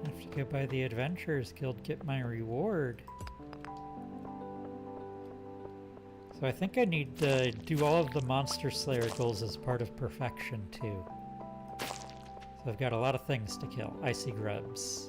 Speaker 1: have to go by the Adventurers Guild, get my reward. So I think I need to do all of the Monster Slayer goals as part of perfection too. So I've got a lot of things to kill. Icy grubs.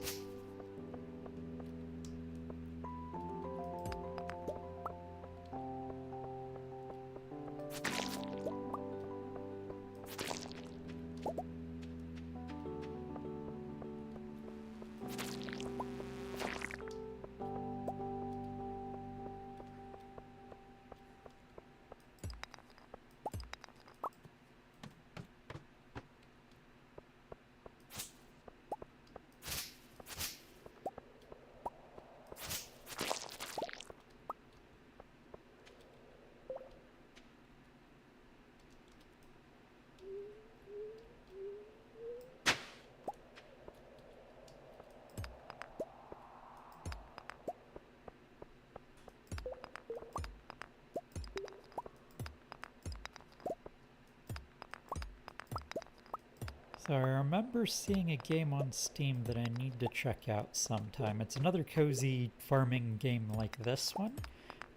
Speaker 1: So I remember seeing a game on Steam that I need to check out sometime. It's another cozy farming game like this one,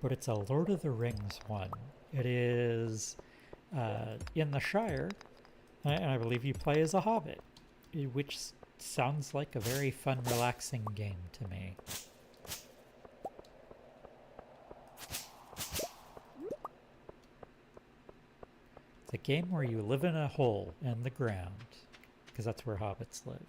Speaker 1: but it's a Lord of the Rings one. It is in the Shire, and I believe you play as a hobbit, which sounds like a very fun, relaxing game to me. It's a game where you live in a hole in the ground, because that's where hobbits live.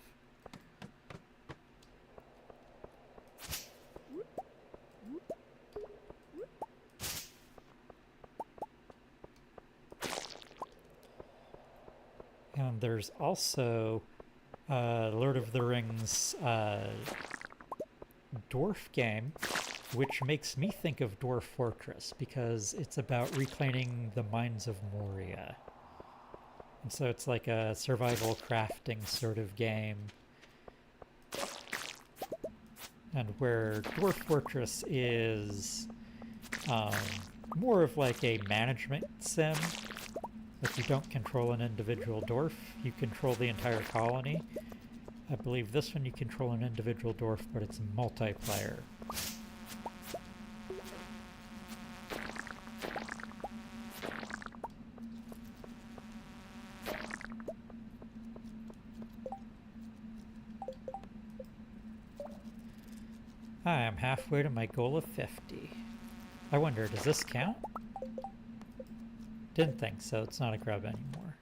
Speaker 1: And there's also Lord of the Rings dwarf game, which makes me think of Dwarf Fortress because it's about reclaiming the mines of Moria. And so it's like a survival crafting sort of game. And where Dwarf Fortress is more of like a management sim. If you don't control an individual dwarf, you control the entire colony. I believe this one you control an individual dwarf, but it's multiplayer. I am halfway to my goal of 50. I wonder, does this count? Didn't think so. It's not a grub anymore.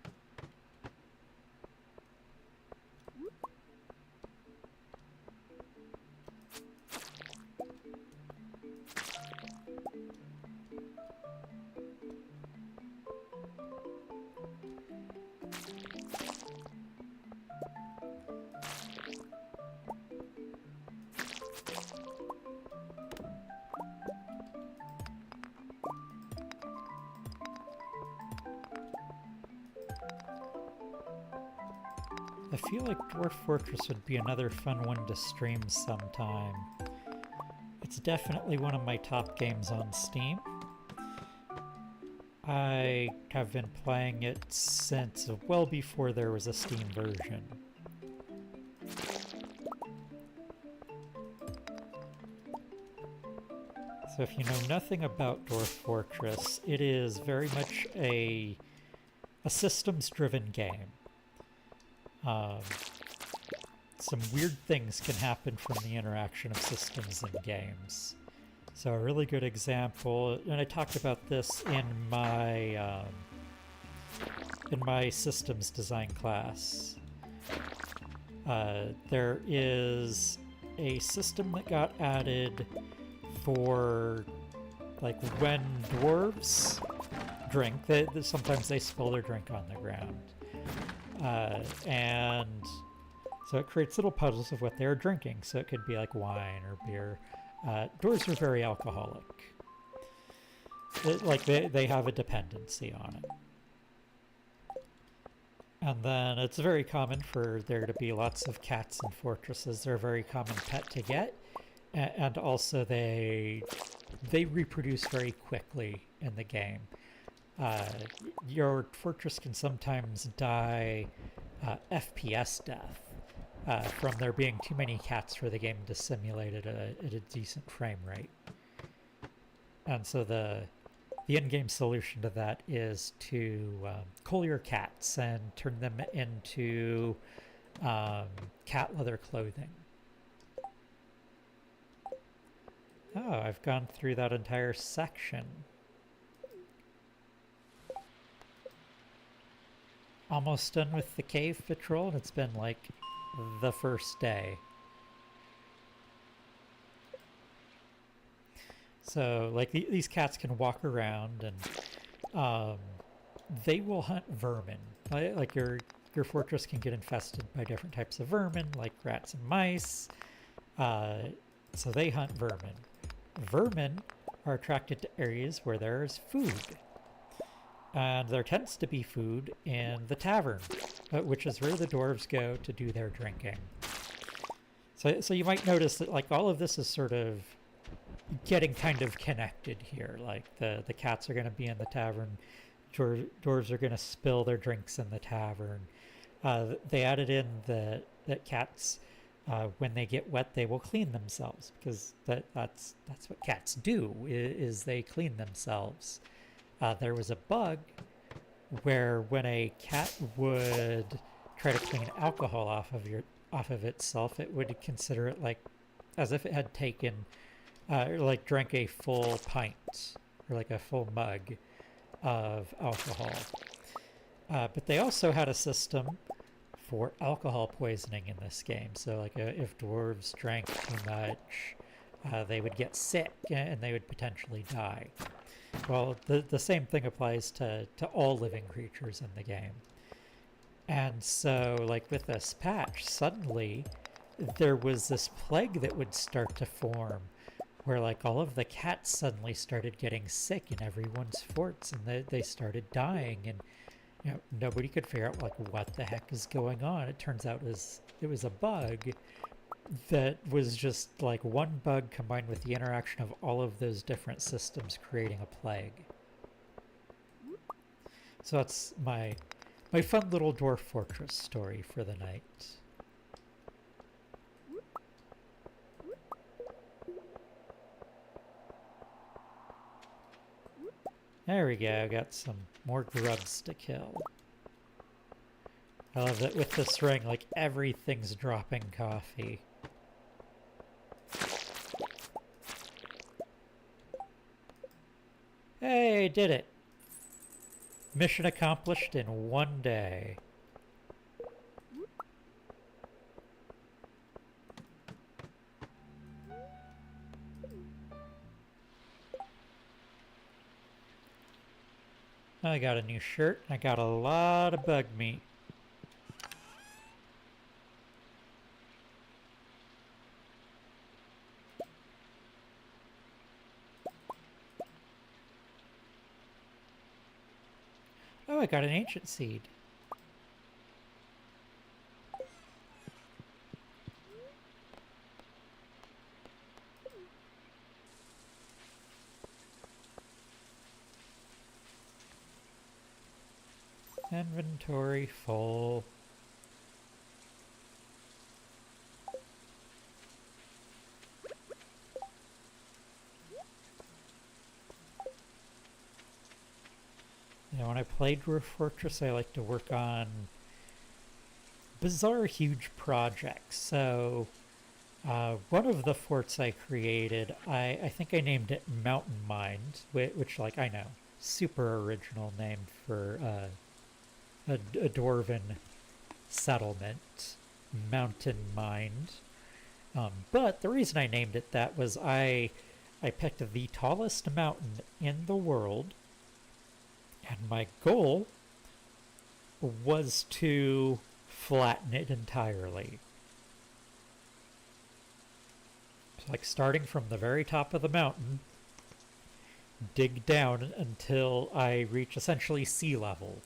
Speaker 1: I feel like Dwarf Fortress would be another fun one to stream sometime. It's definitely one of my top games on Steam. I have been playing it since well before there was a Steam version. So if you know nothing about Dwarf Fortress, it is very much a systems-driven game. Some weird things can happen from the interaction of systems in games. So a really good example, and I talked about this in my systems design class. There is a system that got added for like when dwarves drink. Sometimes they spill their drink on the ground. And so it creates little puzzles of what they're drinking. So it could be like wine or beer. Dwarves are very alcoholic. They have a dependency on it. And then it's very common for there to be lots of cats in fortresses. They're a very common pet to get. And also they reproduce very quickly in the game. Your fortress can sometimes die FPS death from there being too many cats for the game to simulate it at a decent frame rate. And so the in-game solution to that is to cull your cats and turn them into cat leather clothing. Oh, I've gone through that entire section. Almost done with the cave patrol, and it's been like the first day. So like these cats can walk around and they will hunt vermin. Like your fortress can get infested by different types of vermin, like rats and mice. So they hunt vermin. Vermin are attracted to areas where there's food. And there tends to be food in the tavern, which is where the dwarves go to do their drinking. So you might notice that like all of this is sort of getting kind of connected here. Like the cats are going to be in the tavern, dwarves are going to spill their drinks in the tavern. They added in that cats, when they get wet, they will clean themselves, because that's what cats do, is they clean themselves. There was a bug where when a cat would try to clean alcohol off of itself, it would consider it like as if it had taken like drank a full pint or like a full mug of alcohol. But they also had a system for alcohol poisoning in this game. So like if dwarves drank too much, they would get sick and they would potentially die. Well, the same thing applies to all living creatures in the game. And so, like with this patch, suddenly there was this plague that would start to form where like all of the cats suddenly started getting sick in everyone's forts, and they started dying, and you know, nobody could figure out like what the heck is going on. It turns out it was a bug that was just like one bug combined with the interaction of all of those different systems creating a plague. So that's my fun little dwarf fortress story for the night. There we go, got some more grubs to kill. I love that with this ring, like everything's dropping coffee. Hey, did it! Mission accomplished in one day. I got a new shirt. I got a lot of bug meat. Oh, I got an ancient seed. Inventory full. You know, when I played Dwarf Fortress, I like to work on bizarre, huge projects. So, one of the forts I created, I think I named it Mountain Mind, which, like, I know, super original name for a dwarven settlement, Mountain Mind. But the reason I named it that was I picked the tallest mountain in the world, and my goal was to flatten it entirely. Like starting from the very top of the mountain, dig down until I reach essentially sea level.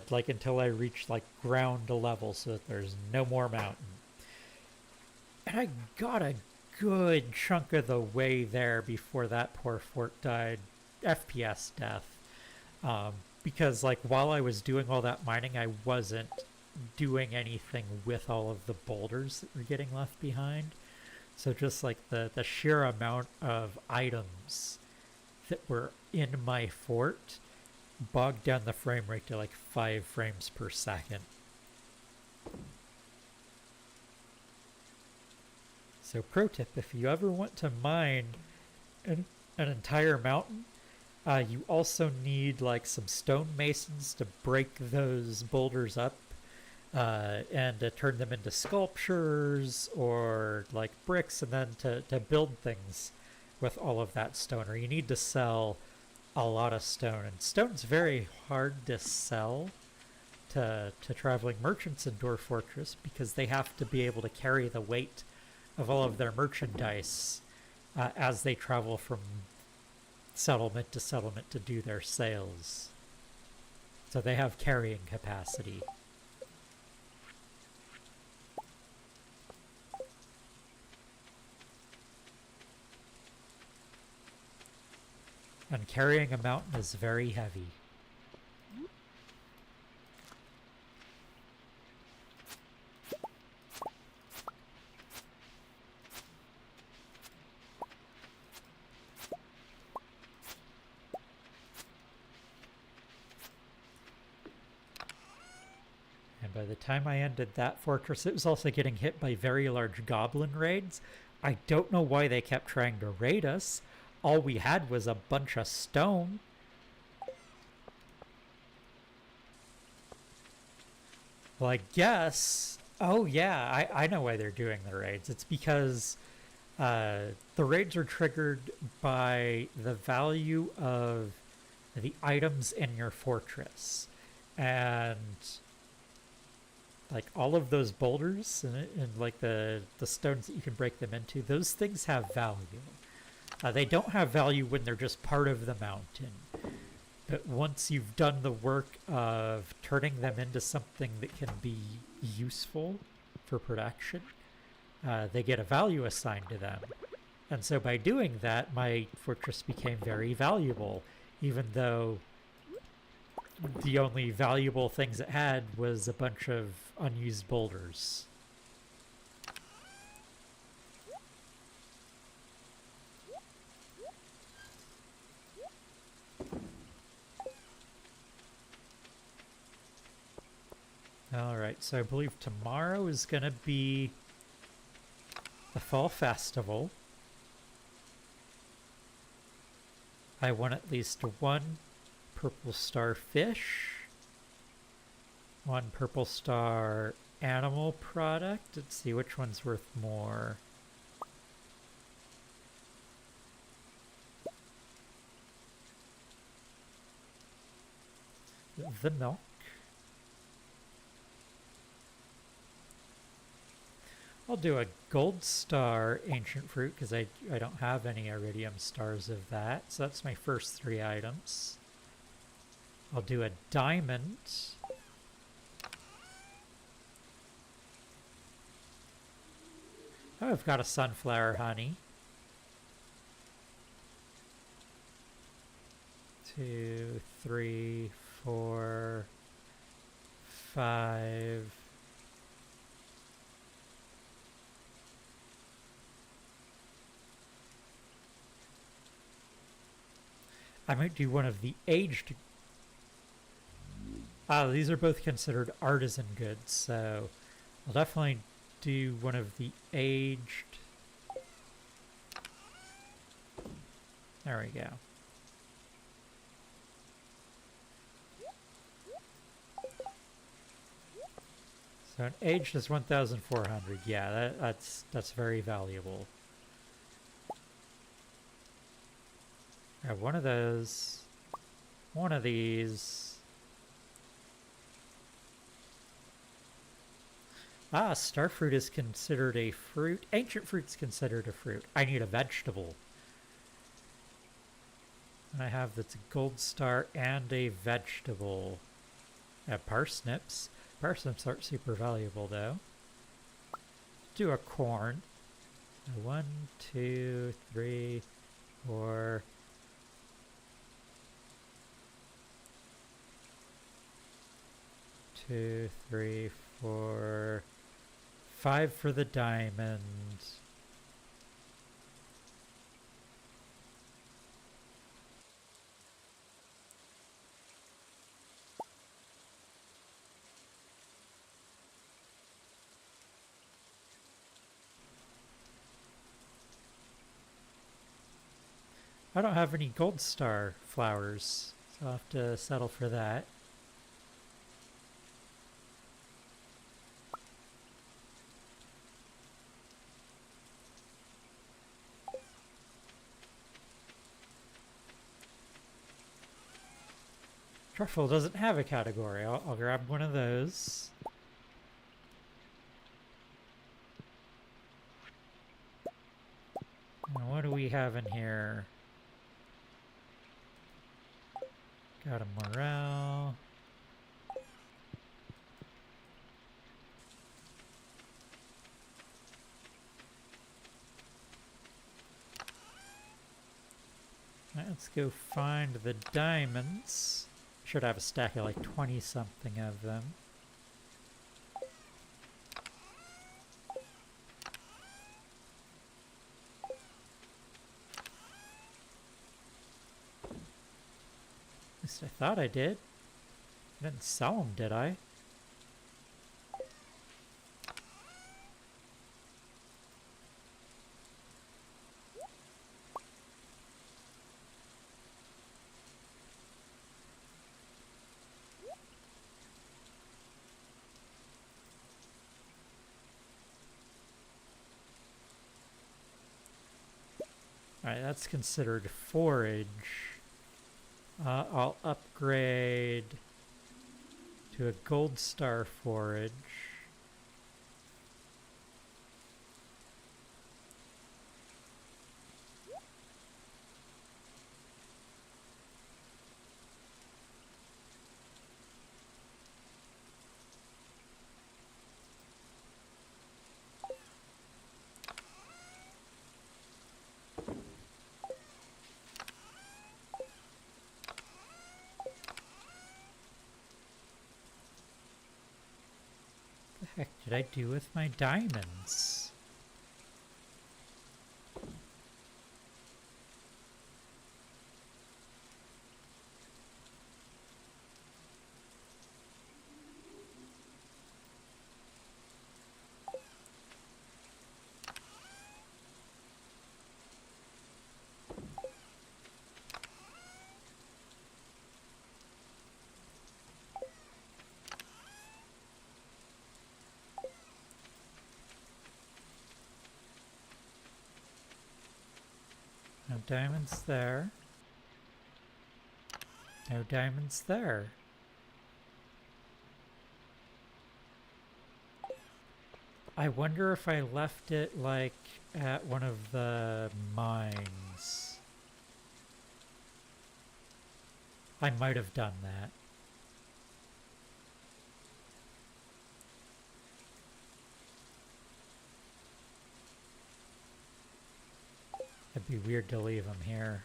Speaker 1: Like until I reach like ground level so that there's no more mountain. And I got a good chunk of the way there before that poor fort died. FPS death. Because like while I was doing all that mining, I wasn't doing anything with all of the boulders that were getting left behind. So just like the sheer amount of items that were in my fort bogged down the frame rate to like 5 frames per second. So pro tip, if you ever want to mine an entire mountain, you also need like some stonemasons to break those boulders up and to turn them into sculptures or like bricks, and then to build things with all of that stone. Or you need to sell a lot of stone, and stone's very hard to sell to traveling merchants in Dwarf Fortress because they have to be able to carry the weight of all of their merchandise as they travel from settlement to do their sales. So they have carrying capacity. And carrying a mountain is very heavy. And by the time I ended that fortress, it was also getting hit by very large goblin raids. I don't know why they kept trying to raid us. All we had was a bunch of stone. Well, I guess... Oh, yeah, I know why they're doing the raids. It's because the raids are triggered by the value of the items in your fortress. And like all of those boulders and like the stones that you can break them into, those things have value. They don't have value when they're just part of the mountain. But once you've done the work of turning them into something that can be useful for production, they get a value assigned to them. And so by doing that, my fortress became very valuable, even though the only valuable things it had was a bunch of unused boulders. Alright, so I believe tomorrow is going to be the Fall Festival. I want at least one purple star fish, 1 purple star animal product. Let's see which one's worth more. The milk. I'll do a gold star ancient fruit because I don't have any iridium stars of that. So that's my first 3 items. I'll do a diamond. Oh, I've got a sunflower honey. 2, 3, 4, 5. I might do one of the aged. These are both considered artisan goods, so I'll definitely do one of the aged. There we go. So an aged is 1,400. Yeah, that's very valuable. Grab one of those, one of these. Starfruit is considered a fruit. Ancient fruit's considered a fruit. I need a vegetable. And I have that's a gold star and a vegetable. Parsnips. Parsnips aren't super valuable though. Do a corn. 1, 2, 3, 4. 2, 3, 4, 5 for the diamond. I don't have any gold star flowers, so I'll have to settle for that. Truffle doesn't have a category. I'll grab one of those. Now, what do we have in here? Got a morale. Let's go find the diamonds. Should have a stack of like 20 something of them. At least I thought I did. I didn't sell them, did I? Alright, that's considered forage. I'll upgrade to a gold star forage. What the heck did I do with my diamonds? diamonds there. No diamonds there. I wonder if I left it, like, at one of the mines. I might have done that. It'd be weird to leave them here.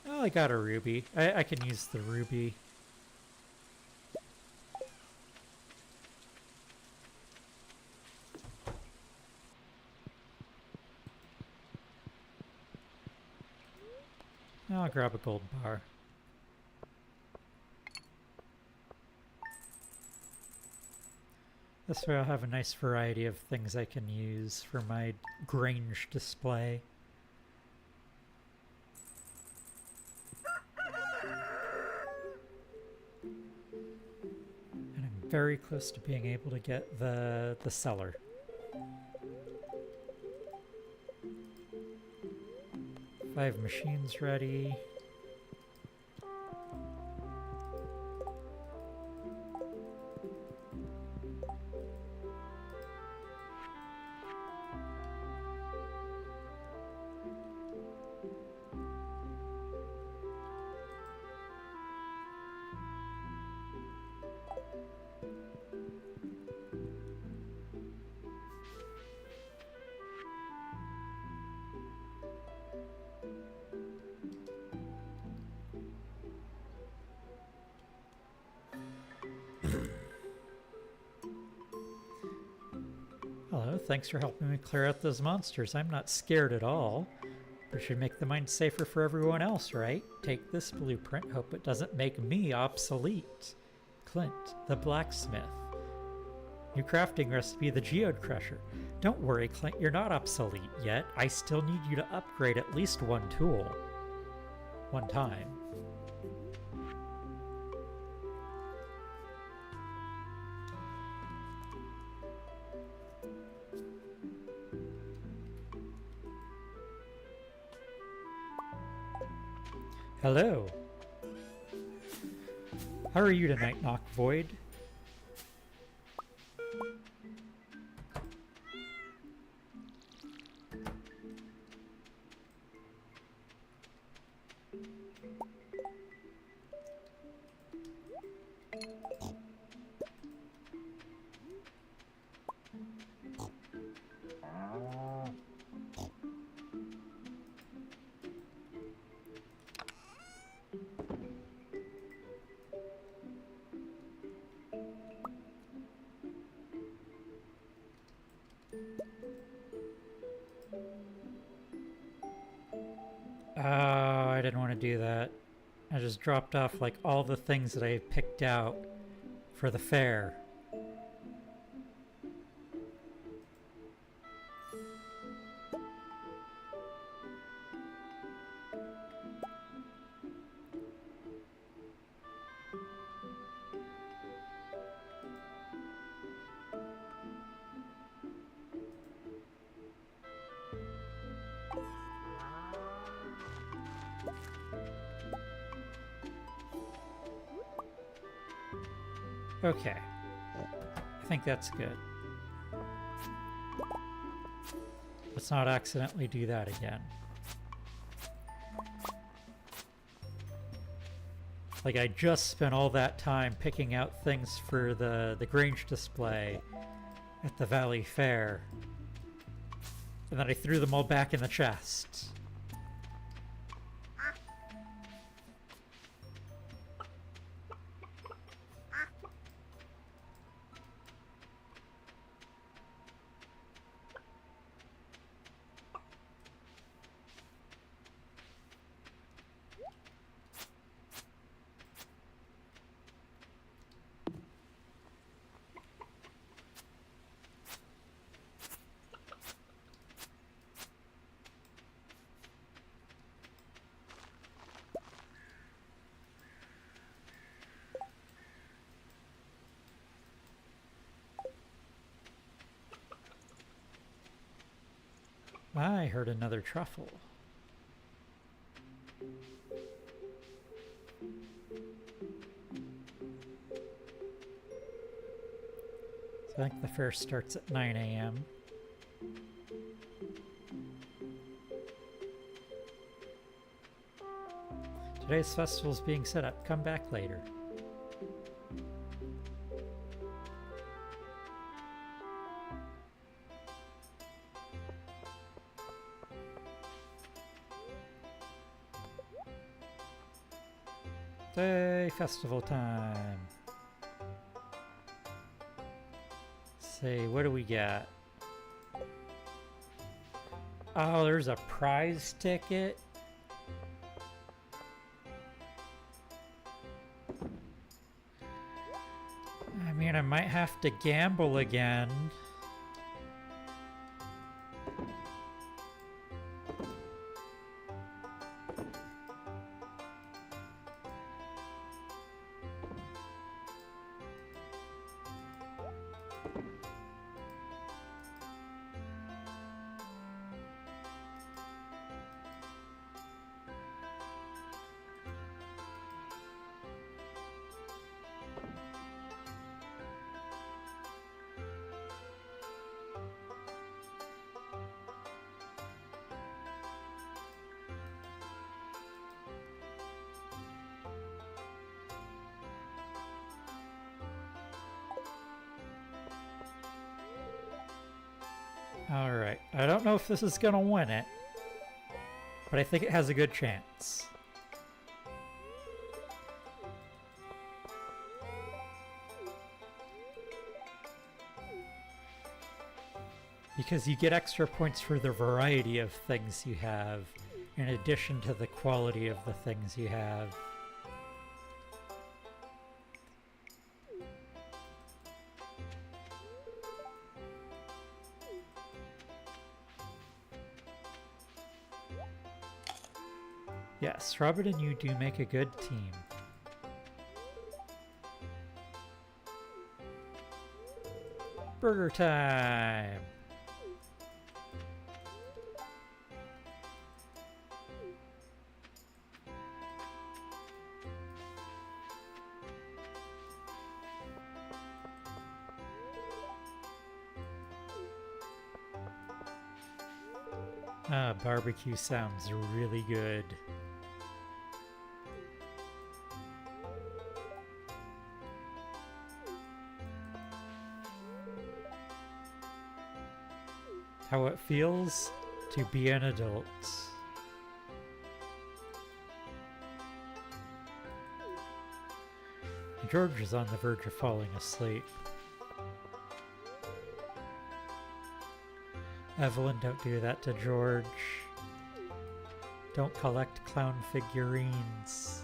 Speaker 1: Oh, I got a ruby. I can use the ruby. I'll grab a gold bar. This way I'll have a nice variety of things I can use for my Grange display. And I'm very close to being able to get the cellar. Five machines ready. Hello, thanks for helping me clear out those monsters. I'm not scared at all. We should make the mine safer for everyone else, right? Take this blueprint, hope it doesn't make me obsolete. Clint, the blacksmith. New crafting recipe, the geode crusher. Don't worry, Clint, you're not obsolete yet. I still need you to upgrade at least one tool. One time. Hello. How are you tonight, Knock Void? Oh, I didn't want to do that. I just dropped off like all the things that I picked out for the fair. Okay. I think that's good. Let's not accidentally do that again. Like, I just spent all that time picking out things for the Grange display at the Valley Fair. And then I threw them all back in the chest. I heard another truffle. So I think the fair starts at 9 a.m. Today's festival is being set up. Come back later. Day festival time. Say, what do we got? Oh, there's a prize ticket. I mean, I might have to gamble again. Alright, I don't know if this is gonna win it, but I think it has a good chance. Because you get extra points for the variety of things you have, in addition to the quality of the things you have. Yes, Robert and you do make a good team. Burger time! Ah, barbecue sounds really good. How it feels to be an adult. George is on the verge of falling asleep. Evelyn, don't do that to George. Don't collect clown figurines.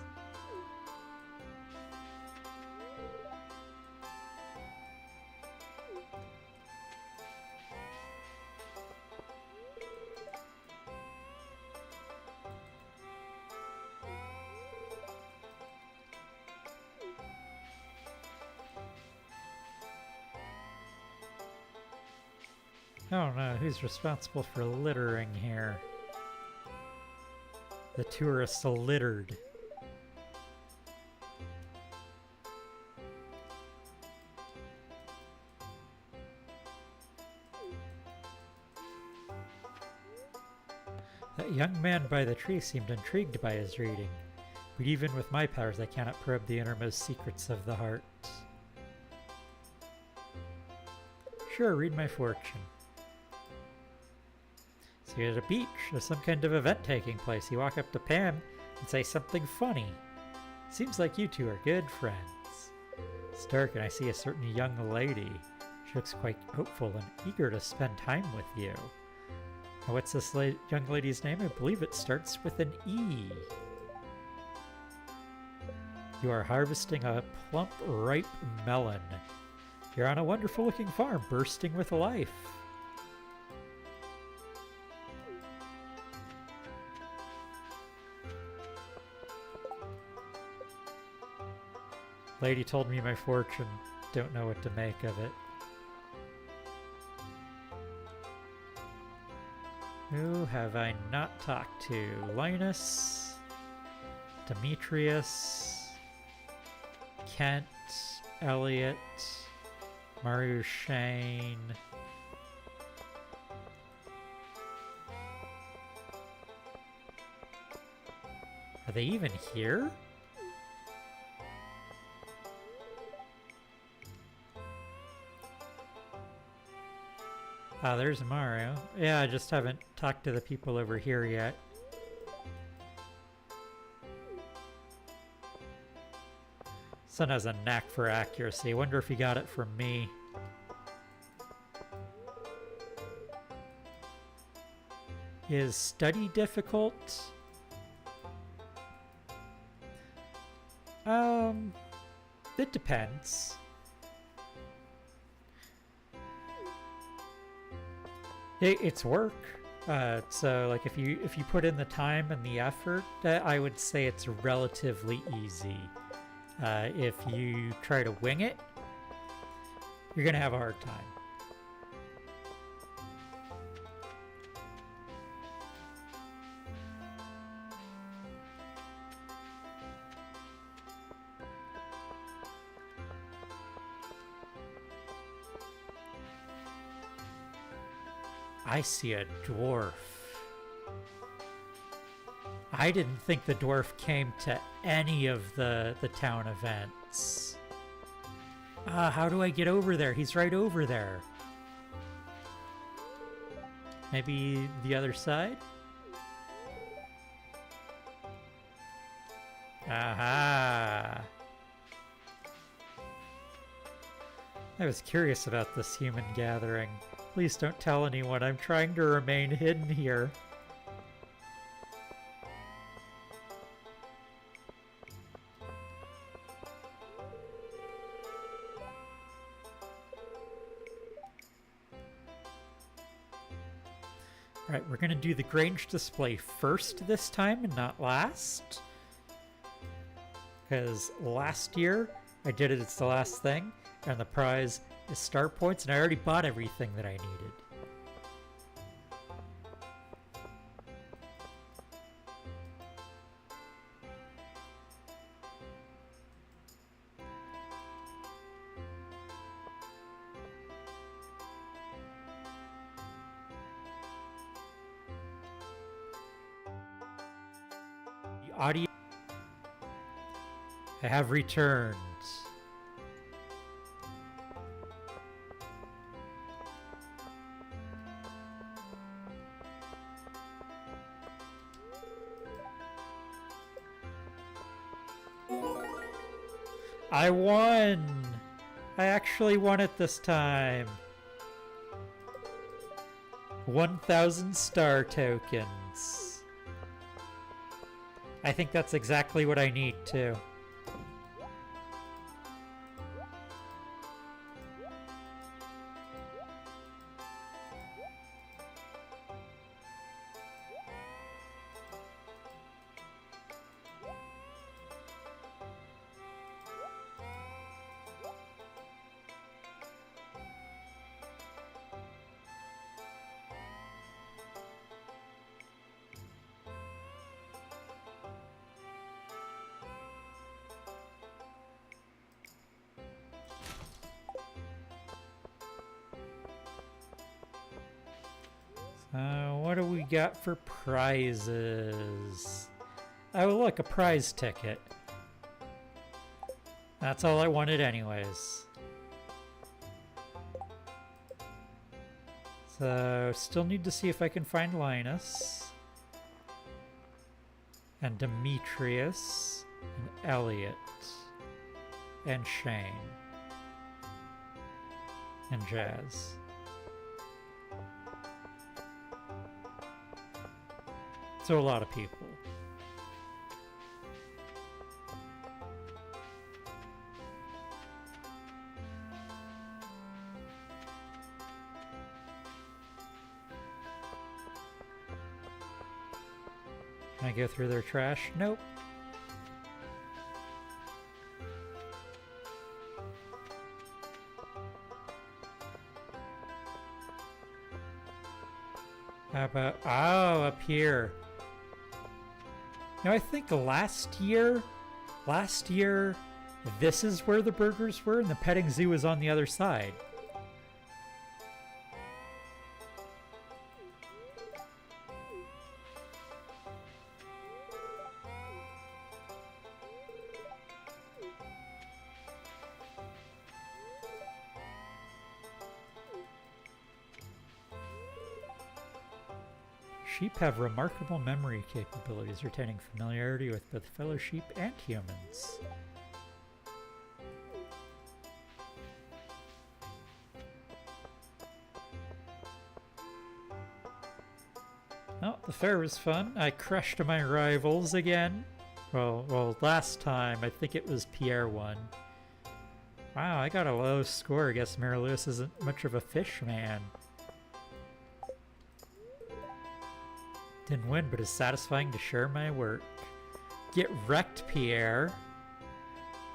Speaker 1: Oh no, who's responsible for littering here? The tourists littered. That young man by the tree seemed intrigued by his reading, but even with my powers I cannot probe the innermost secrets of the heart. Sure, read my fortune. So you're at a beach, there's some kind of event taking place. You walk up to Pam and say something funny. Seems like you two are good friends. It's dark and I see a certain young lady. She looks quite hopeful and eager to spend time with you. Now, what's this young lady's name? I believe it starts with an E. You are harvesting a plump, ripe melon. You're on a wonderful looking farm, bursting with life. Lady told me my fortune. Don't know what to make of it. Who have I not talked to? Linus, Demetrius, Kent, Elliot, Mario Shane. Are they even here? Ah, there's Mario. Yeah, I just haven't talked to the people over here yet. Son has a knack for accuracy. I wonder if he got it from me. Is study difficult? It depends. It's work. So like if you put in the time and the effort, I would say it's relatively easy. If you try to wing it, you're gonna have a hard time. I see a dwarf. I didn't think the dwarf came to any of the town events. How do I get over there? He's right over there. Maybe the other side? Aha! I was curious about this human gathering. Please don't tell anyone. I'm trying to remain hidden here. Alright, we're going to do the Grange display first this time and not last. Because last year, I did it, it's the last thing, and the prize is star points, and I already bought everything that I needed. The audio... I have returned. I won! I actually won it this time. 1,000 star tokens. I think that's exactly what I need too. What do we got for prizes? Oh, look, a prize ticket. That's all I wanted anyways. So, still need to see if I can find Linus. And Demetrius. And Elliot. And Shane. And Jazz. So a lot of people. Can I go through their trash? Nope. How about... Oh, up here. Now, I think last year, this is where the burgers were, and the petting zoo was on the other side. Sheep have remarkable memory capabilities, retaining familiarity with both fellow sheep and humans. Oh, the fair was fun. I crushed my rivals again. Well, last time I think it was Pierre won. Wow, I got a low score. I guess Mary Lewis isn't much of a fish man. Didn't win, but it's satisfying to share my work. Get wrecked, Pierre.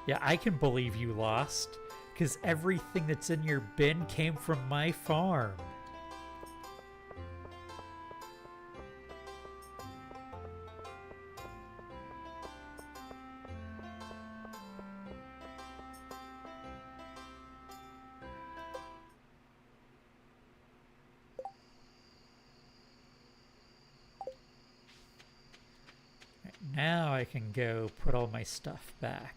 Speaker 1: Yeah, I can believe you lost, because everything that's in your bin came from my farm. Now I can go put all my stuff back.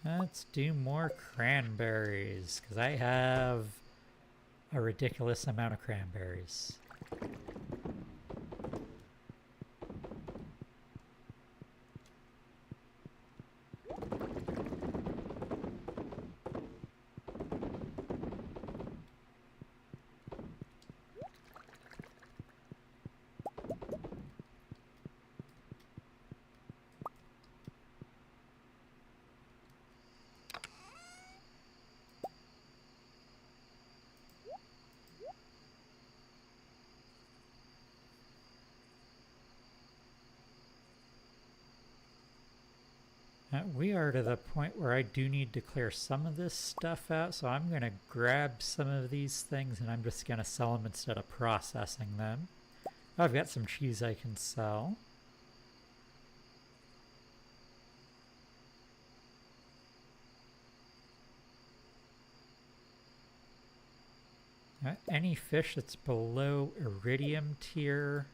Speaker 1: Let's do more cranberries, because I have a ridiculous amount of cranberries. We are to the point where I do need to clear some of this stuff out, so I'm going to grab some of these things and I'm just going to sell them instead of processing them. I've got some cheese I can sell. Any fish that's below iridium tier.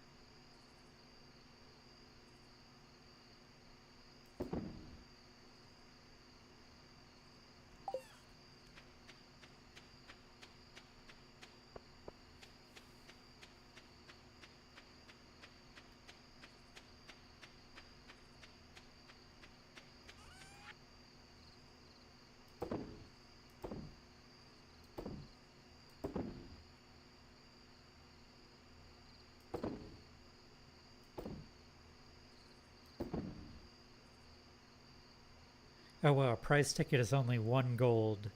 Speaker 1: Oh wow, a prize ticket is only 1 gold.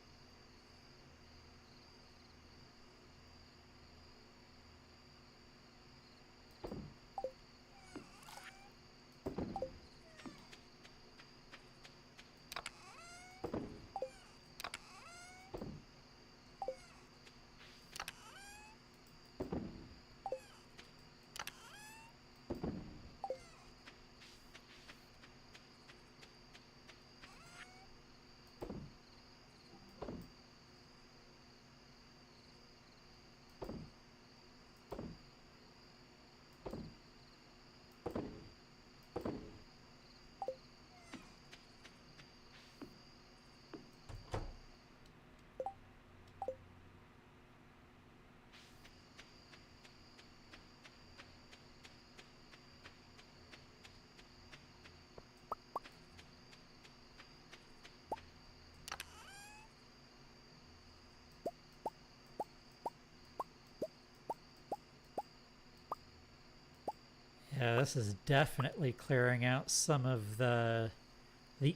Speaker 1: this is definitely clearing out some of the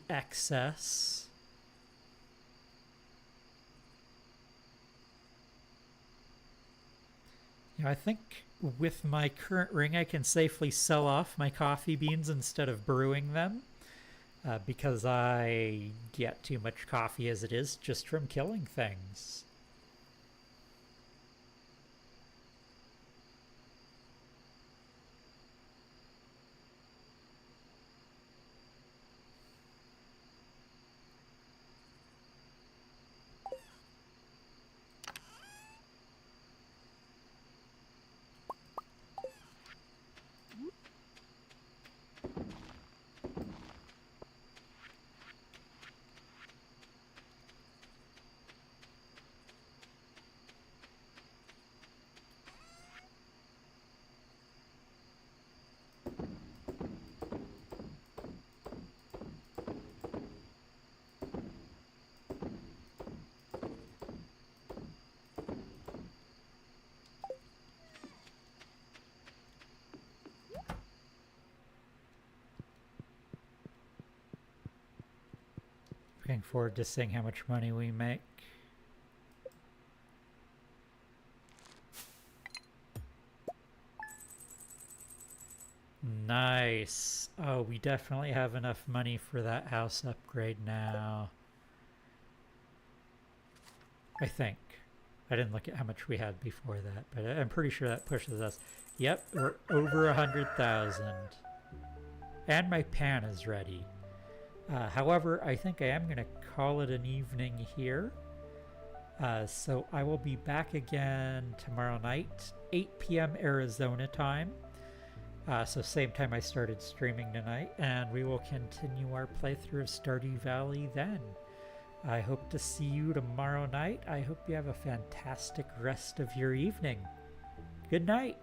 Speaker 1: excess. You know, I think with my current ring I can safely sell off my coffee beans instead of brewing them, because I get too much coffee as it is just from killing things. Looking forward to seeing how much money we make. Nice. Oh, we definitely have enough money for that house upgrade now. I think. I didn't look at how much we had before that, but I'm pretty sure that pushes us. Yep, we're over 100,000. And my pan is ready. However, I think I am going to call it an evening here. So I will be back again tomorrow night, 8 p.m. Arizona time. So same time I started streaming tonight, and we will continue our playthrough of Stardew Valley then. I hope to see you tomorrow night. I hope you have a fantastic rest of your evening. Good night.